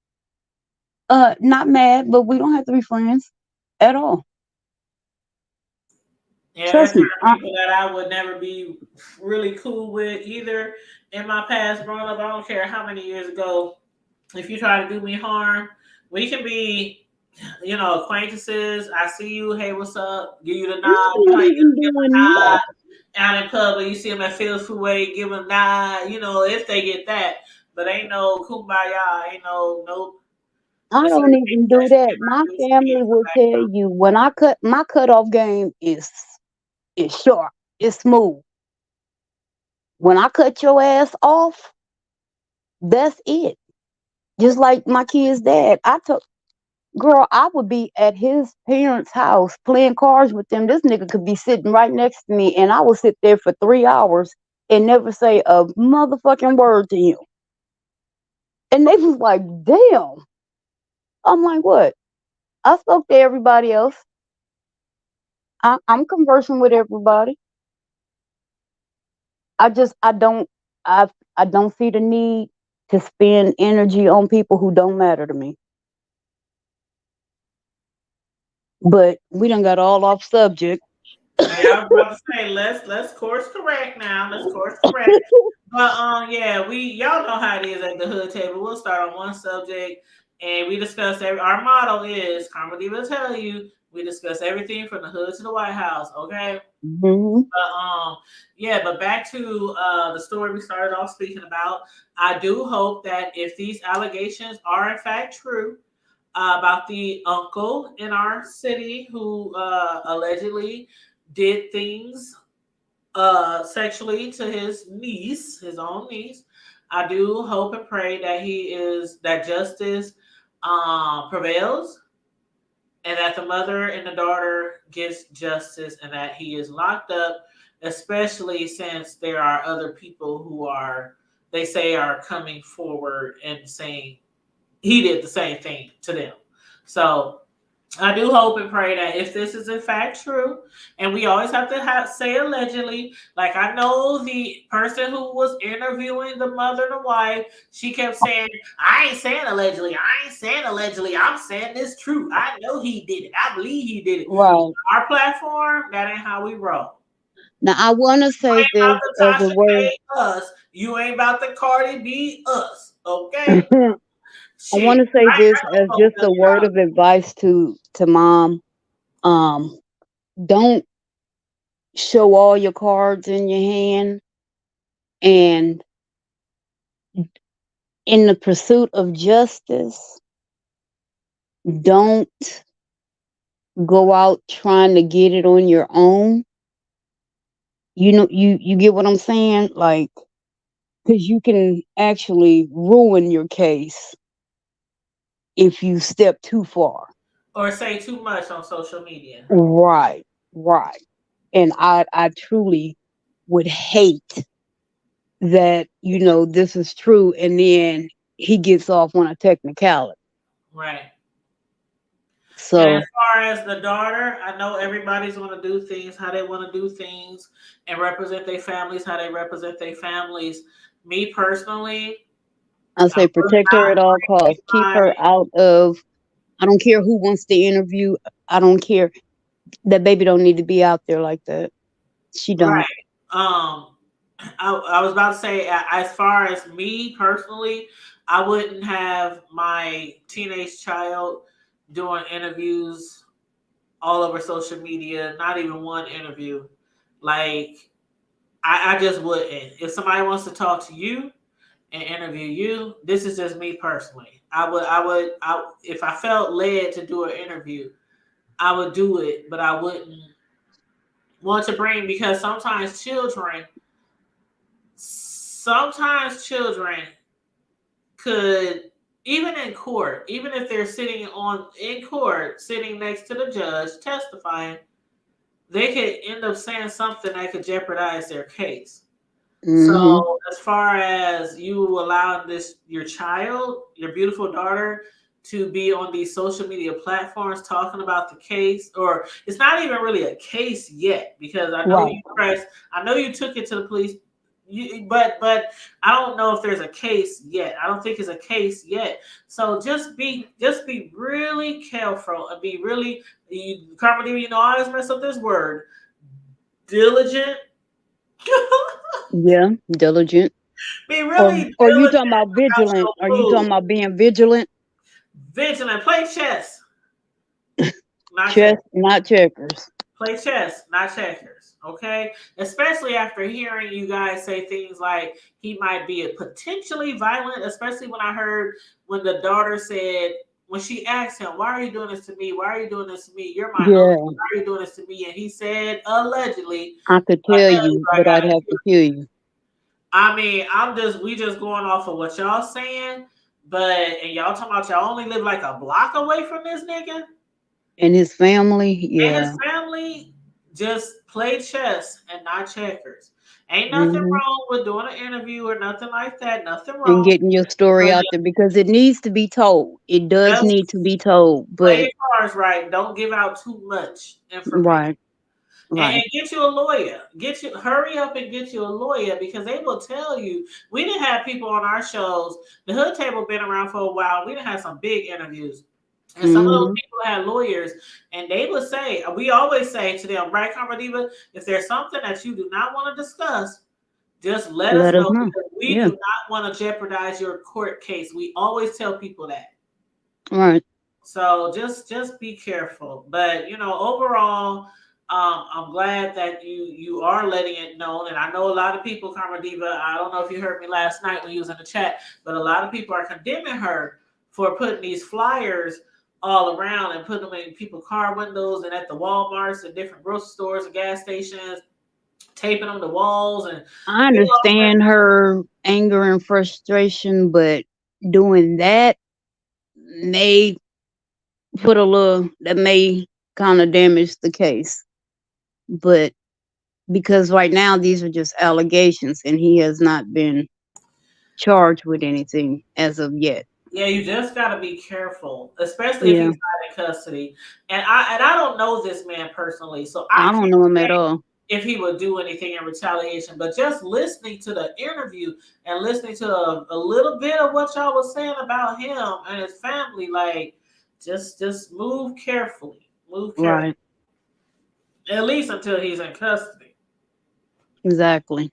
Not mad, but we don't have to be friends at all. Yeah, there's Trust me. certain people that I would never be really cool with either in my past growing up. I don't care how many years ago. If you try to do me harm, we can be, acquaintances. I see you. Hey, what's up? Give you the I'm nod. You not might even give a doing nod that. out in public. You see them at Fields Foodway, give them a nod. If they get that, but ain't no kumbaya. Ain't no. I There's don't certain even people do that you that. cannot My do for me family in the will tell background. you when I cut my cutoff game is sharp. It's smooth. When I cut your ass off, that's it. Just like my kid's dad. Girl, I would be at his parents' house playing cards with them. This nigga could be sitting right next to me, and I would sit there for 3 hours and never say a motherfucking word to him. And they was like, damn. I'm like, what? I spoke to everybody else. I'm conversing with everybody. I don't, I don't see the need to spend energy on people who don't matter to me. But we done got all off subject. Hey, I was about to say let's course correct now. Let's course correct. But yeah, we y'all know how it is at the hood table. We'll start on one subject and we discuss our motto is Karma Diva will tell you we discuss everything from the hood to the White House, okay? Hmm. But yeah, but back to the story we started off speaking about. I do hope that if these allegations are in fact true, about the uncle in our city who allegedly did things sexually to his niece, his own niece. I do hope and pray that that justice prevails and that the mother and the daughter gets justice and that he is locked up, especially since there are other people who they say are coming forward and saying he did the same thing to them. So I do hope and pray that if this is in fact true, and we always have to say allegedly, like I know the person who was interviewing the mother and the wife, she kept saying, I ain't saying allegedly, I ain't saying allegedly, I'm saying this true. I know he did it. I believe he did it. Right. Our platform, that ain't how we roll. Now, I want to You say ain't this about to as a Tasha word. K us. You ain't about to Cardi B us. Okay? I Shit. want to say this I as know just a word $4 of advice to mom. Um, don't show all your cards in your hand, and in the pursuit of justice, don't go out trying to get it on your own. You get what I'm saying? Like, because you can actually ruin your case if you step too far. or say too much on social media. Right, right. And I truly would hate that, this is true, and then he gets off on a technicality. Right. And as So far as the daughter, I know everybody's going to do things how they want to do things and represent their families how they represent their families. Me personally, I I'm say really protect her not at all bringing costs. Keep my her out of. I don't care who wants to interview. I don't care. That baby don't need to be out there like that. She don't. right. Um, I was about to say, as far as me personally, I wouldn't have my teenage child doing interviews all over social media. Not even one interview. Like I just wouldn't. If somebody wants to talk to you and interview you, this is just me personally. If I felt led to do an interview, I would do it, but I wouldn't want to bring because sometimes children could even in court, even if they're sitting in court, sitting next to the judge testifying, they could end up saying something that could jeopardize their case. Hmm. So, as far as you allowing your child, your beautiful daughter, to be on these social media platforms talking about the case, or it's not even really a case yet, because Right. I know you took it to the police, but I don't know if there's a case yet. I don't think it's a case yet. So just be really careful and be really, Carmen, I always mess up this word, diligent. Yeah. Diligent. Be Or really or you talking diligent about about vigilant? Are your you talking food. about being vigilant? Vigilant. Play chess, not Chess, checkers. not checkers. Play chess, not checkers. Okay? Especially after hearing you guys say things like he might be a potentially violent, especially when I heard when the daughter said, when she asked him, why are you doing this to me? Why are you doing this to me? You're my uncle. Yeah, Why are you doing this to me? And he said, allegedly, I could I tell tell you, you, I but got I'd it. have to kill you. I mean, we just going off of what y'all saying, But and y'all talking about y'all only live like a block away from this nigga And his family, and yeah. his family. Just play chess and not checkers. Ain't nothing Hmm. wrong with doing an interview or nothing like that. Nothing And wrong. getting your But story out there because it needs to be told. It does need to just be told. play But your cards right. Don't give out too much information. right, And right. get you a lawyer. Hurry up and get you a lawyer because they will tell you. We didn't have people on our shows. The Hood Table been around for a while. We didn't have some big interviews. And some of those Hmm. people had lawyers, and they would say, we always say to them, right, Karma Diva, if there's something that you do not want to discuss, just let us Let us know know. because we Yeah. do not want to jeopardize your court case. We always tell people that. Right. So just be careful. But overall, I'm glad that you are letting it known. And I know a lot of people, Karma Diva. I don't know if you heard me last night when you was in the chat, but a lot of people are condemning her for putting these flyers all around and putting them in people's car windows and at the WalMarts and different grocery stores and gas stations, taping them to walls and I all understand her anger and frustration, but doing that may that may kind of damage the case. But because right now these are just allegations and he has not been charged with anything as of yet. Yeah, you just got to be careful, especially if Yeah. he's not in custody. And I don't know this man personally, so I I can't don't know him at say all. if he would do anything in retaliation. But just listening to the interview and listening to a little bit of what y'all was saying about him and his family, like just move carefully, move carefully, Right. at least until he's in custody. Exactly.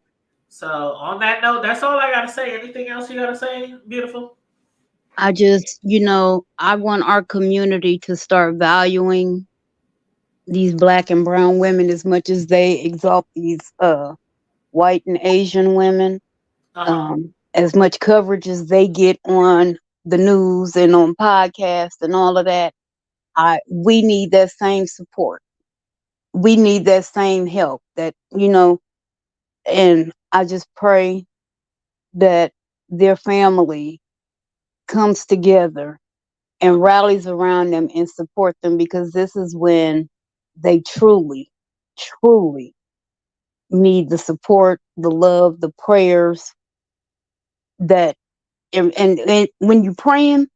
So on that note, that's all I got to say. Anything else you got to say, beautiful? I just, I want our community to start valuing these black and brown women as much as they exalt these white and Asian women. Uh huh. As much coverage as they get on the news and on podcasts and all of that, we need that same support. We need that same help. And I just pray that their family comes together and rallies around them and support them because this is when they truly, truly need the support, the love, the prayers that and when you're praying,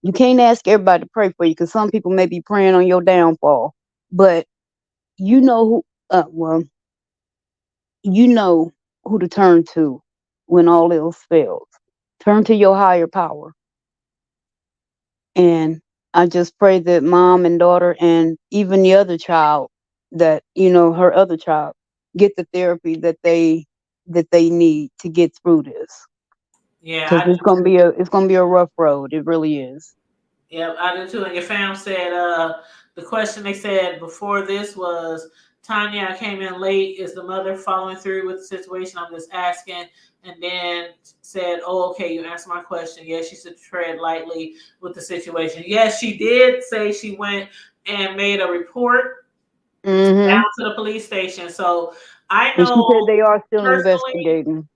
you can't ask everybody to pray for you because some people may be praying on your downfall. But you know who you know who to turn to when all else fails. Turn to your higher power. And I just pray that mom and daughter and even the other child her other child get the therapy that they need to get through this. Yeah, Because I it's do gonna too. be a rough road. It really is. Yeah, I do too. And your fam said the question they said before this was, Tanya, I came in late. Is the mother following through with the situation? I'm just asking. And then said, oh, okay, you answered my question. Yes, she should tread lightly with the situation. Yes, she did say she went and made a report Hmm. down to the police station. So I And she said know they are still personally. investigating.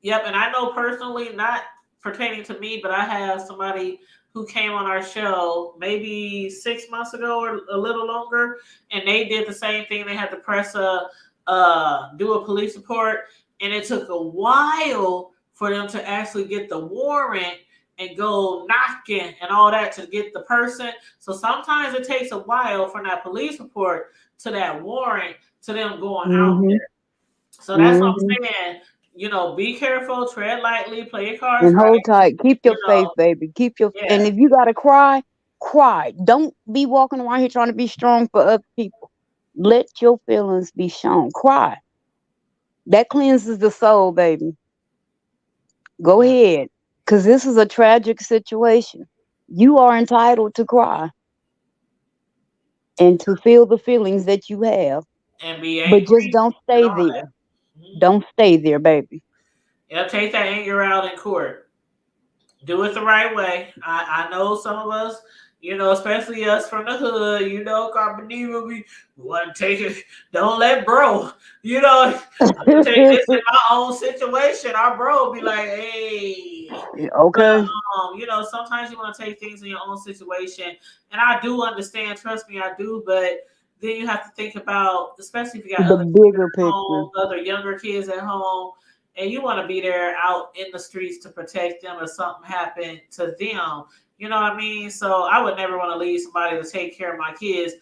Yep, and I know personally, not pertaining to me, but I have somebody who came on our show maybe 6 months ago or a little longer, and they did the same thing. They had to press do a police report, and it took a while for them to actually get the warrant and go knocking and all that to get the person. So sometimes it takes a while from that police report to that warrant to them going out Hmm. there. So that's what Hmm. I'm saying. Be careful, tread lightly, play your cards And hold right. tight. Keep You your faith, know, baby. And yeah. if you gotta cry, cry. Don't be walking around here trying to be strong for other people. Let your feelings be shown. Cry. That cleanses the soul, baby. Go Yeah. ahead. Because this is a tragic situation. You are entitled to cry and to feel the feelings that you have. And be But just angry don't and stay all there. that. Mhm. Don't stay there, baby. Yeah, take that anger out in court. Do it the right way. I know some of us, You know, especially us from the hood. You know, Carpenita, we want to take it. Don't let bro. You know, I'm gonna take this in my own situation. Our bro will be like, hey. But Okay. you know, sometimes you want to take things in your own situation, and I do understand. Trust me, I do. But then you have to think about, especially if you got The other kids bigger at picture. home, other younger kids at home, and you want to be there out in the streets to protect them if something happened to them. You know what I mean? So I would never want to leave somebody to take care of my kids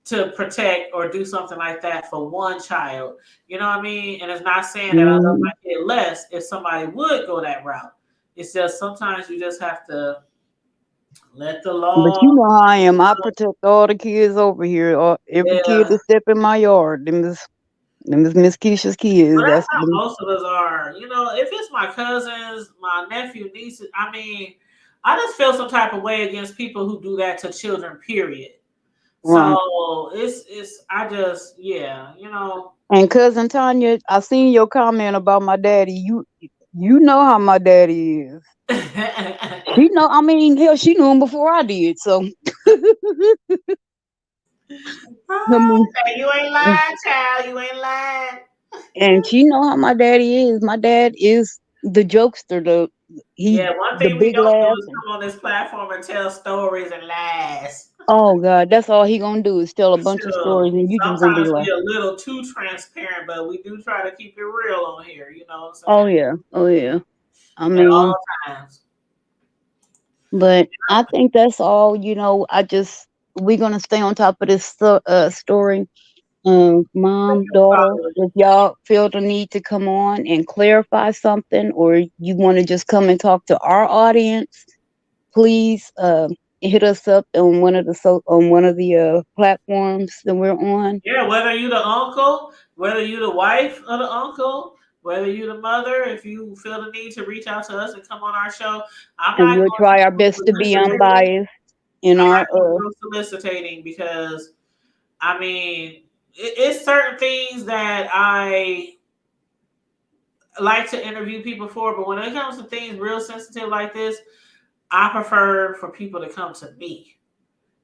to protect or do something like that for one child. You know what I mean? And it's not saying that I love Mhm. my kid less if somebody would go that route. It's just sometimes you just have to let the But law. you know how I am. I protect all the kids over here. Or every kid Yeah. that step in my yard. Them is Miss Keisha's kids. But that's That's how them. most of us are. You know, if it's my cousins, my nephew, nieces, I mean, I just feel some type of way against people who do that to children, period. Right. So it's I just yeah, you know. And cousin Tanya, I seen your comment about my daddy. You know how my daddy is. She know. I mean, hell, she knew him before I did. So I mean, You ain't lying, child. You ain't lying. and she know how my daddy is. My dad is the jokester. He Yeah, one the thing we big don't do laugh. is come on this platform and tell stories and lies. Oh God, that's all he gonna do is tell a bunch of Sure. stories, and you just gonna be Sometimes like, we a little too transparent, but we do try to keep it real on here. You know what I'm oh saying? yeah, oh yeah. I At mean, all times. but I think that's all. I just we're gonna stay on top of this story. Mom, daughter, Probably. if y'all feel the need to come on and clarify something, or you want to just come and talk to our audience, please hit us up on one of the platforms that we're on, Yeah, whether you the uncle, whether you the wife of the uncle, whether you the mother, if you feel the need to reach out to us and come on our show, I'm and not we'll going to try our do best to be soliciting. unbiased in I'm our not going to do soliciting because I mean it's certain things that I like to interview people for, but when it comes to things real sensitive like this, I prefer for people to come to me.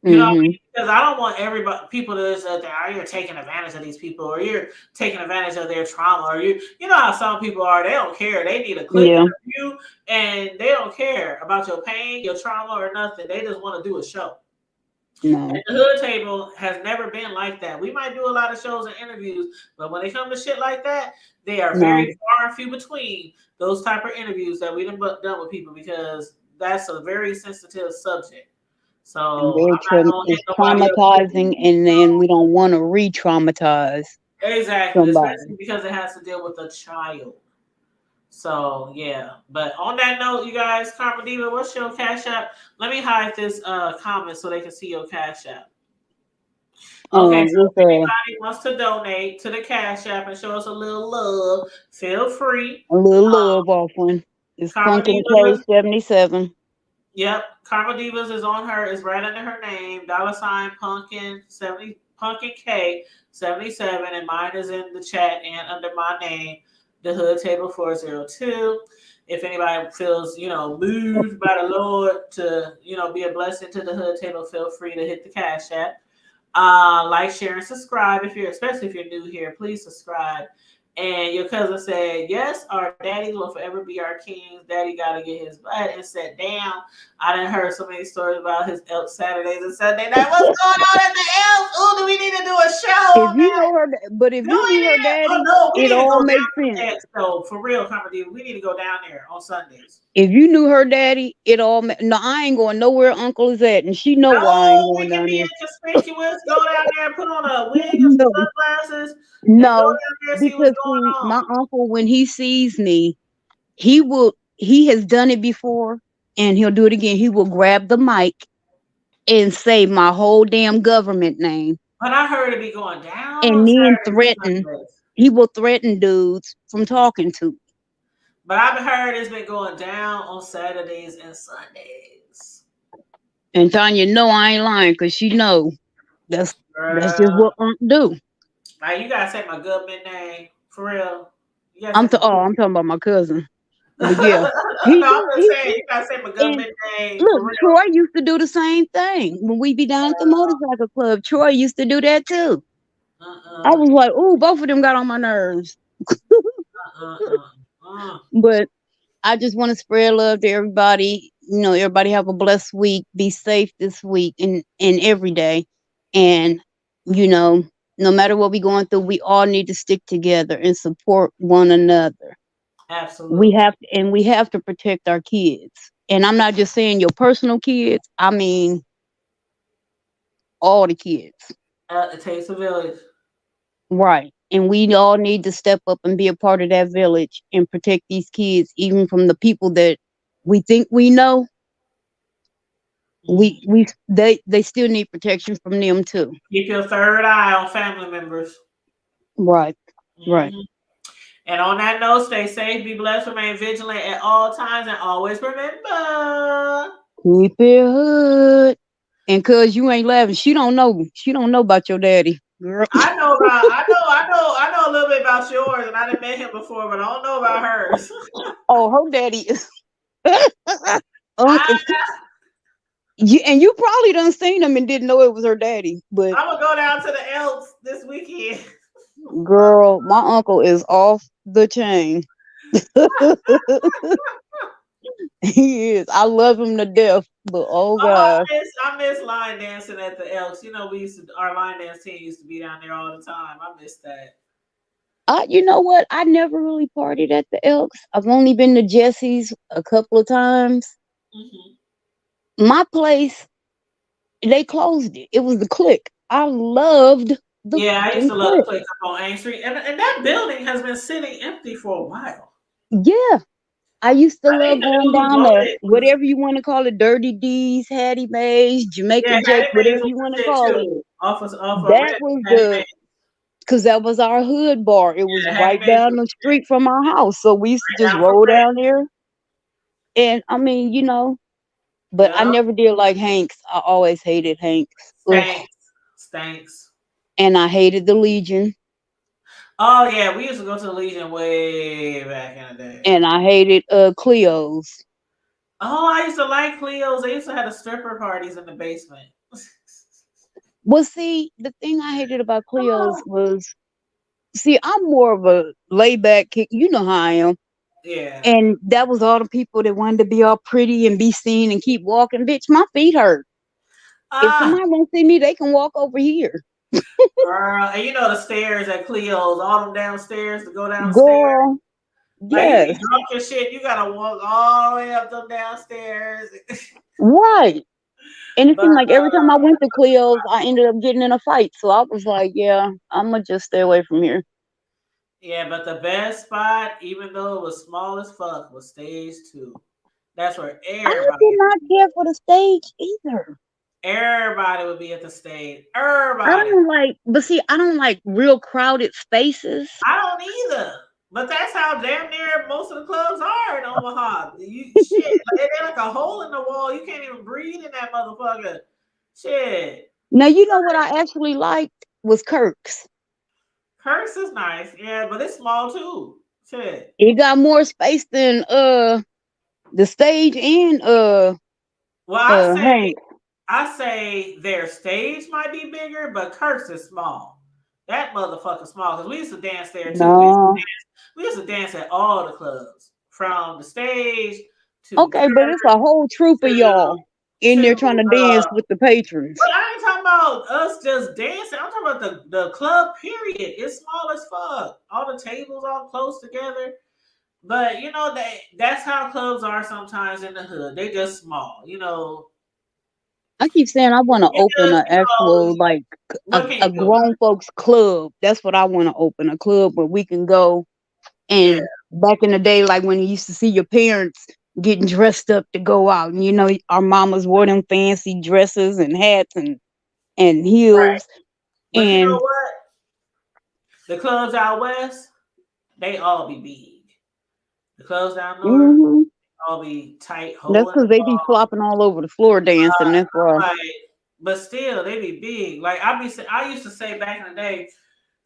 You know what I hmm mean? Because I don't want everybody people to just that oh, you're taking advantage of these people or you're taking advantage of their trauma or you know how some people are, they don't care. They need a click and yeah, a view and they don't care about your pain, your trauma or nothing. They just want to do a show. And no, the hood table has never been like that. We might do a lot of shows and interviews, but when it comes to shit like that, they are very no, far and few between those type of interviews that we done done with people because that's a very sensitive subject. So and I'm not gonna hit it's nobody up with it. traumatizing, and then we don't want to re-traumatize Exactly, somebody. especially because it has to deal with a child. So yeah, but on that note, you guys, Carmen Diva, what's your cash app? Let me hide this comment so they can see your cash app. Okay, so With if anybody wants to donate to the Cash App and show us a little love, feel free. a little love offering. It's Karma Pumpkin Divas is K 77. yep. Karma Divas is on her, is right under her name. Dollar sign Pumpkin 70 Pumpkin K 77, and mine is in the chat and under my name, the Hood Table 402. If anybody feels, moved by the Lord to, be a blessing to the Hood Table, feel free to hit the Cash App. Like, share, and subscribe especially if you're new here. Please subscribe. And your cousin said, yes, our daddies will forever be our kings. Daddy got to get his butt and sit down. I done heard so many stories about his elk Saturdays and Sunday night. What's going on at the elks? Ooh, do we need to do a show If on you that? know her, but if Do you we meet her need it? Oh daddy, no, we it need to all go down makes to sense. the elks though. For real, Comedy. We need to go down there on Sundays. If you knew her daddy, no, I ain't going nowhere uncle is at, and she know why I ain't No, going we can down be there. inconspicuous. Go down there, put on a wig and No, some sunglasses, and go no, down there and see what's because going see, my on. uncle when he sees me, he has done it before, and he'll do it again. He will grab the mic and say my whole damn government name, But I heard it be going down on and then Saturdays and threaten. Sundays. He will threaten dudes from talking to me. But I've heard it's been going down on Saturdays and Sundays. And Tanya, know I ain't lying, cause she know that's just Girl. what Unc do. Like, you gotta say my government name. For real. You gotta say my I'm talking about my cousin. But yeah, No, he I'm do. just saying, you gotta say my And government name for look, real. Troy used to do the same thing when we be down at the motorcycle club. Troy used to do that too. I Uh-uh. was like, "Ooh, both of them got on my nerves." Uh. But I just want to spread love to everybody. Everybody have a blessed week. Be safe this week and every day. And you know, no matter what we're going through, we all need to stick together and support one another. Absolutely. We have to protect our kids. And I'm not just saying your personal kids. I mean all the kids. It takes a village. Right. And we all need to step up and be a part of that village and protect these kids, even from the people that we think we know. Mhm. They still need protection from them too. Keep your third eye on family members. Right. Right. Hmm. And on that note, stay safe, be blessed, remain vigilant at all times, and always remember. Keep it hood. And cause you ain't laughing, she don't know. She don't know about your daddy, girl. I know a little bit about yours, and I didn't met him before, but I don't know about hers. Oh, her daddy is. I, Uncle. And you probably done seen him and didn't know it was her daddy. But I'm gonna go down to the Elks this weekend. girl, my uncle is off the chain. He is. I love him to death. But oh Oh, god. I miss line dancing at the Elks. You know, our line dance team used to be down there all the time. I miss that. You know what? I never really partied at the Elks. I've only been to Jesse's a couple of times. Hmm. My place, they closed it. It was the Click. I loved the Yeah, I used fucking to love the Click. place up on Ain Street, and that building has been sitting empty for a while. Yeah, I used to I love think the going dude who down bought there. it was, Whatever you want to call it, Dirty D's, Hattie Mae's, yeah, Jamaican Jake, Hattie Mae's whatever was you want to the shit call it. too. Off of That Red was Hattie Mae's. because that was our hood bar. It was Yeah, Hattie right Mae's down was the street from our house. So we used to right just down from roll Red. down there. And I mean, but I Yeah, never did like Hanks. I always hated Hanks. Ugh. Stanks, Stanks. And I hated the Legion. Oh yeah, we used to go to the Legion way back in the day. And I hated Cleo's. Oh, I used to like Cleo's. They used to have the stripper parties in the basement. Well, see, the thing I hated about Cleo's Oh, was, see, I'm more of a laid back kid. You know how I am. yeah. And that was all the people that wanted to be all pretty and be seen and keep walking. Bitch, my feet hurt. If Ah, somebody won't see me, they can walk over here. girl, and you know the stairs at Cleo's, all them downstairs to go downstairs. Girl, Like you be yes. drunk and shit, you gotta walk all the way up them downstairs. Right. And it But seemed like every time I went to Cleo's, I ended up getting in a fight. So I was like, yeah, I'm going to just stay away from here. yeah, but the best spot, even though it was small as fuck, was stage two. That's where I did not care for the stage either. everybody would be at the stage. I Everybody. don't like, but see, I don't like real crowded spaces. I don't either. But that's how damn near most of the clubs are in Omaha. You shit, like, they're like a hole in the wall. You can't even breathe in that motherfucker. Shit. Now, you know what I actually liked was Kirk's. Curse is nice, yeah, but it's small too. Shit. It got more space than the stage and Well, Hank. I say their stage might be bigger, but Kirk's is small. That motherfucker small because we used to dance there too. No. We used to dance at all the clubs, from the stage to Okay, but it's a whole troop of to y'all in there trying to dance uh. with the patrons. But I ain't talking about us just dancing. I'm talking about the club. Period. It's small as fuck. All the tables all close together. But you know that's how clubs are sometimes in the hood. They just small. You know, I keep saying I want to it open just an actual like what can a you do? grown folks club. That's what I want to open, a club where we can go. Yeah, And back in the day, like when you used to see your parents getting dressed up to go out, and our mamas wore them fancy dresses and hats and right. heels. But you know And what? The clubs out west, they all be big. The clubs down north, mhm, all be tight, that's hole in the because they be wall. flopping all over the floor dancing. That's why. Like, but still, they be big. Like I used to say back in the day,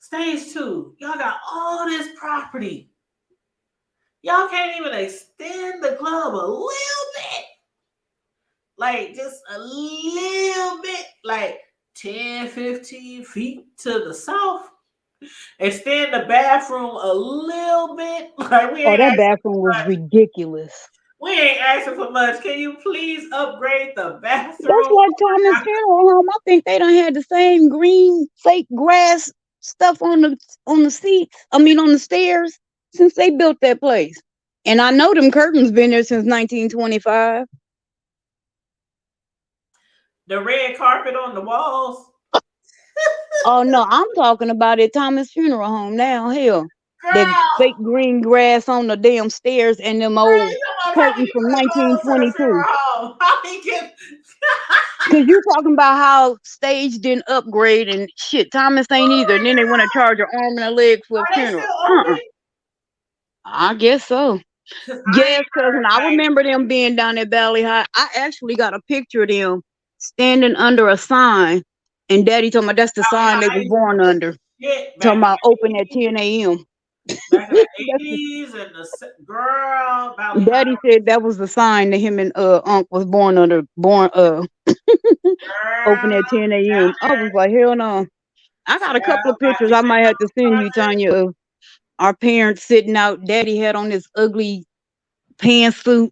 stage two, y'all got all this property. Y'all can't even extend the club a little bit. Like just a little bit, like 10, 15 feet to the south. Extend the bathroom a little bit. Like Oh, that bathroom was ridiculous. we ain't asking for much. Can you please upgrade the That's bathroom? like Thomas Funeral Home. I think they done had the same green fake grass stuff on the seats. I mean on the stairs since they built that place. And I know them curtains been there since 1925. The red carpet on the walls. Oh no, I'm talking about at Thomas Funeral Home now. Hell, that Girl, fake green grass on the damn stairs and them girl, old you know how can curtains you from put clothes to the 1922. funeral home? How he get Cause you talking about how stage didn't upgrade and shit. Thomas ain't either. And then they want to charge an arm and a leg for a are they funeral. still open? I guess so. Cause I Yes, ain't cousin. heard I like remember them being down at Valley High. I actually got a picture of them standing under a sign. And Daddy told me that's the Valley sign they was High born under. shit Talking back in about the open at 80s. 10 a.m. Back in the That's the, 80s and girl, Valley High Daddy said that was the sign that him and Unc was born under. Born open girl at 10 down a.m. I was like, hell no. I got a there, couple of got pictures you I in might have to those send you, projects. Tanya, of our parents sitting out. Daddy had on this ugly pantsuit.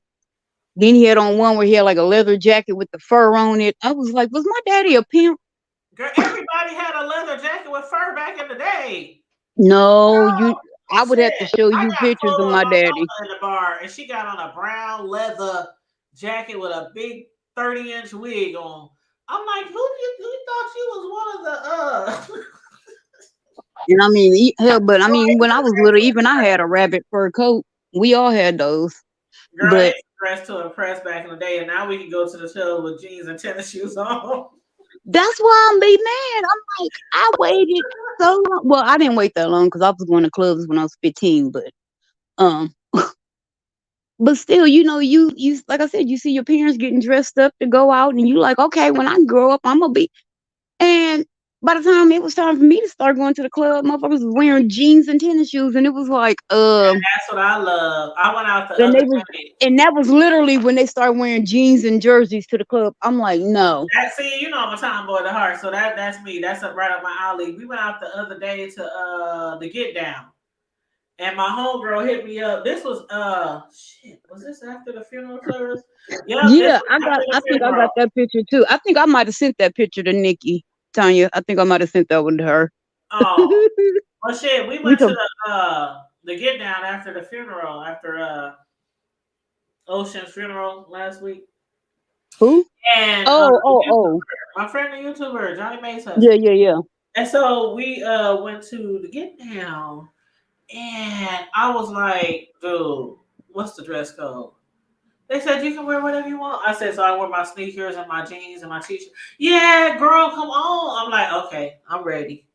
Then he had on one where he had like a leather jacket with the fur on it. I was like, was my daddy a pimp? Girl, everybody had a leather jacket with fur back in the day. No, you. I would have to Shit, show I you got pictures of pulled of my my daddy. mama in the bar, and she got on a brown leather jacket with a big 30-inch wig on. I'm like, who thought you was one of the And I mean, hell, but I mean, when I was little, girl, even I had a rabbit fur coat. We all had those. they But used to dress to impress back in the day, and now we can go to the show with jeans and tennis shoes on. that's why I'm be mad. I'm like, I waited so long. Well, I didn't wait that long because I was going to clubs when I was 15. Um, but still, you like I said, you see your parents getting dressed up to go out, and you like, okay, when I grow up, I'm gonna be. And by the time it was time for me to start going to the club, motherfuckers was wearing jeans and tennis shoes, and it was like, That's what I love. I went out the and other they was, day. and that was literally when they started wearing jeans and jerseys to the club. I'm like, no, See, you know I'm a tomboy at the heart, so that's me. That's up right up my alley. We went out the other day to the Get Down, and my homegirl hit me up. This was shit. Was this after the funeral service? Yep, this yeah, was I after got, the I think I funeral. got that picture too. I think I might have sent that picture to Nikki, Tanya. I think I might have sent that one to her. Oh, well, shit. We we went to told the Get Down after the funeral, after Ocean's funeral last week, who? and Oh, oh, oh, my friend the YouTuber Johnny Mae's yeah, husband, yeah, yeah. and so we went to the Get Down. And I was like, dude, what's the dress code? They said you can wear whatever you want. I said, so I wear my sneakers and my jeans and my t-shirt. Yeah, girl, come on. I'm like, okay, I'm ready.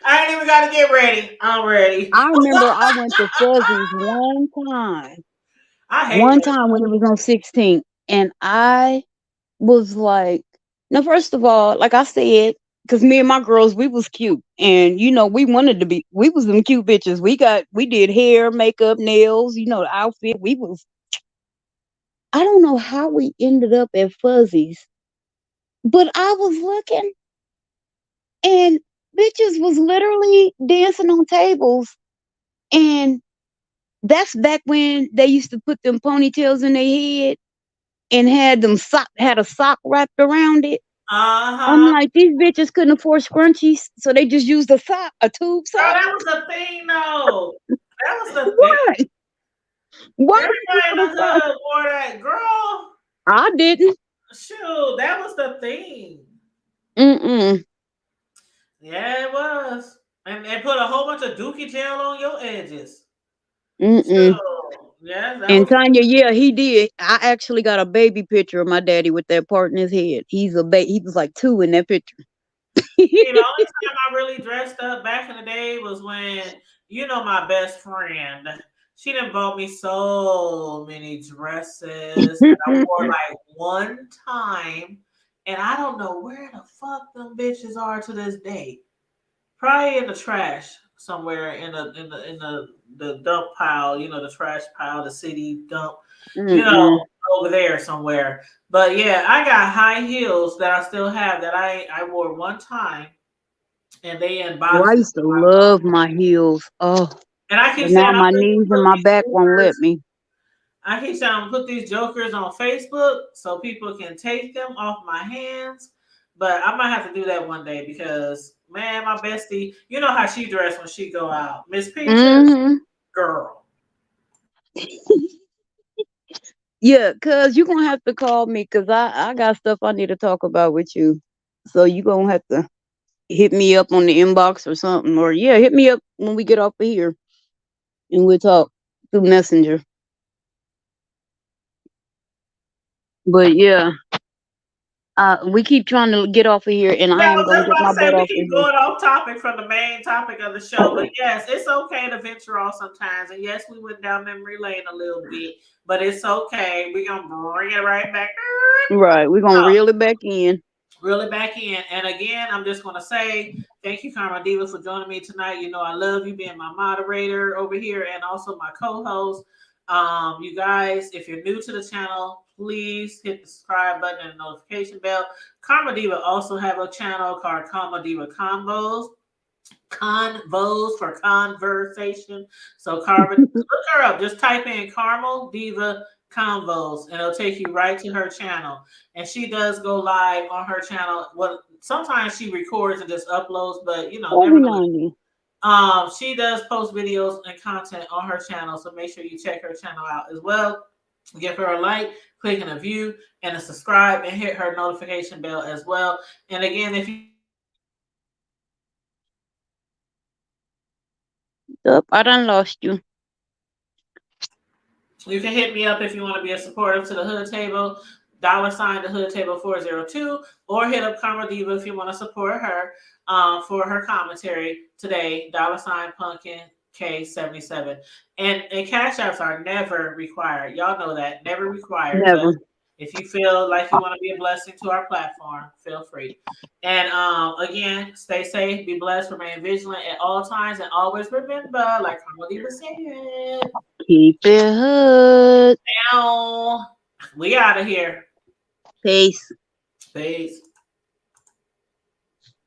I ain't even got to get ready. I'm ready. I remember I went to Fuzzy's I hate one that. time when it was on 16th, and I was like, now first of all, like I said, because me and my girls, we was cute, and we wanted to be, we was them cute bitches. We did hair, makeup, nails, the outfit. We was, I don't know how we ended up at Fuzzy's, but I was looking, and bitches was literally dancing on tables, and that's back when they used to put them ponytails in their head and had a sock wrapped around it. Uh I'm huh. like, these bitches couldn't afford scrunchies, so they just used a tube Girl, sock. that was the thing, though. That was the thing. Why? Why did you Everybody in put the a sock? hood wore that. Girl, I didn't. shoot, that was the thing. Mm-mm. Yeah, it was. And put a whole bunch of dookie gel on your edges. Mm-mm. So, yeah, that And was. Tanya, yeah, he did. I actually got a baby picture of my daddy with that part in his head. He was like 2 in that picture. See, the only time I really dressed up back in the day was when, my best friend, she done bought me so many dresses that I wore like one time. And I don't know where the fuck them bitches are to this day. Probably in the trash somewhere in the dump pile, the trash pile, the city dump, you know, Mm-mm. over there somewhere. But yeah, I got high heels that I still have that I wore one time, and they in Oh, I boxes used in to my closet. love my heels. Oh, And I keep but saying now I'm my gonna knees and put my these back won't let jokers. me. I keep saying I'm gonna put these jokers on Facebook so people can take them off my hands. But I might have to do that one day because man, my bestie, you know how she dressed when she go out. Miss Peaches, Mm-hmm. girl. Yeah, cuz you're gonna have to call me because I got stuff I need to talk about with you. So you gonna have to hit me up on the inbox or something. Or yeah, hit me up when we get off of here and we'll talk through Messenger. But yeah, we keep trying to get off of here and I Yeah, I am was gonna just get about my to say butt we off of keep here. going off topic from the main topic of the show, but yes, it's okay to venture off sometimes. And yes, we went down memory lane a little bit, but it's okay. We're gonna bring it right back. Right, we're gonna reel it back in. Really back in. And again, I'm just going to say thank you, Karma Diva, for joining me tonight. You know, I love you being my moderator over here and also my co host. You guys, if you're new to the channel, please hit the subscribe button and the notification bell. Karma Diva also have a channel called Karma Diva Convos for conversation. So Carmen, look her up. Just type in Carmel Diva Convos, and it'll take you right to her channel. And she does go live on her channel. Well, sometimes she records and just uploads, but Every nevertheless, now and then. she does post videos and content on her channel. So make sure you check her channel out as well. Give her a like, click and a view, and a subscribe, and hit her notification bell as well. And again, if you Up, I done lost you. You can hit me up if you want to be a supporter to the Hood Table, $ the Hood Table 402, or hit up Karma Diva if you want to support her for her commentary today, $Pumpkin K77. And cash apps are never required. Y'all know that, never required. But Never. if you feel like you want to be a blessing to our platform, feel free. And again, stay safe, be blessed, remain vigilant at all times, and always remember, like Karma Diva said. Keep it hood. Now we out of here. Peace. Peace.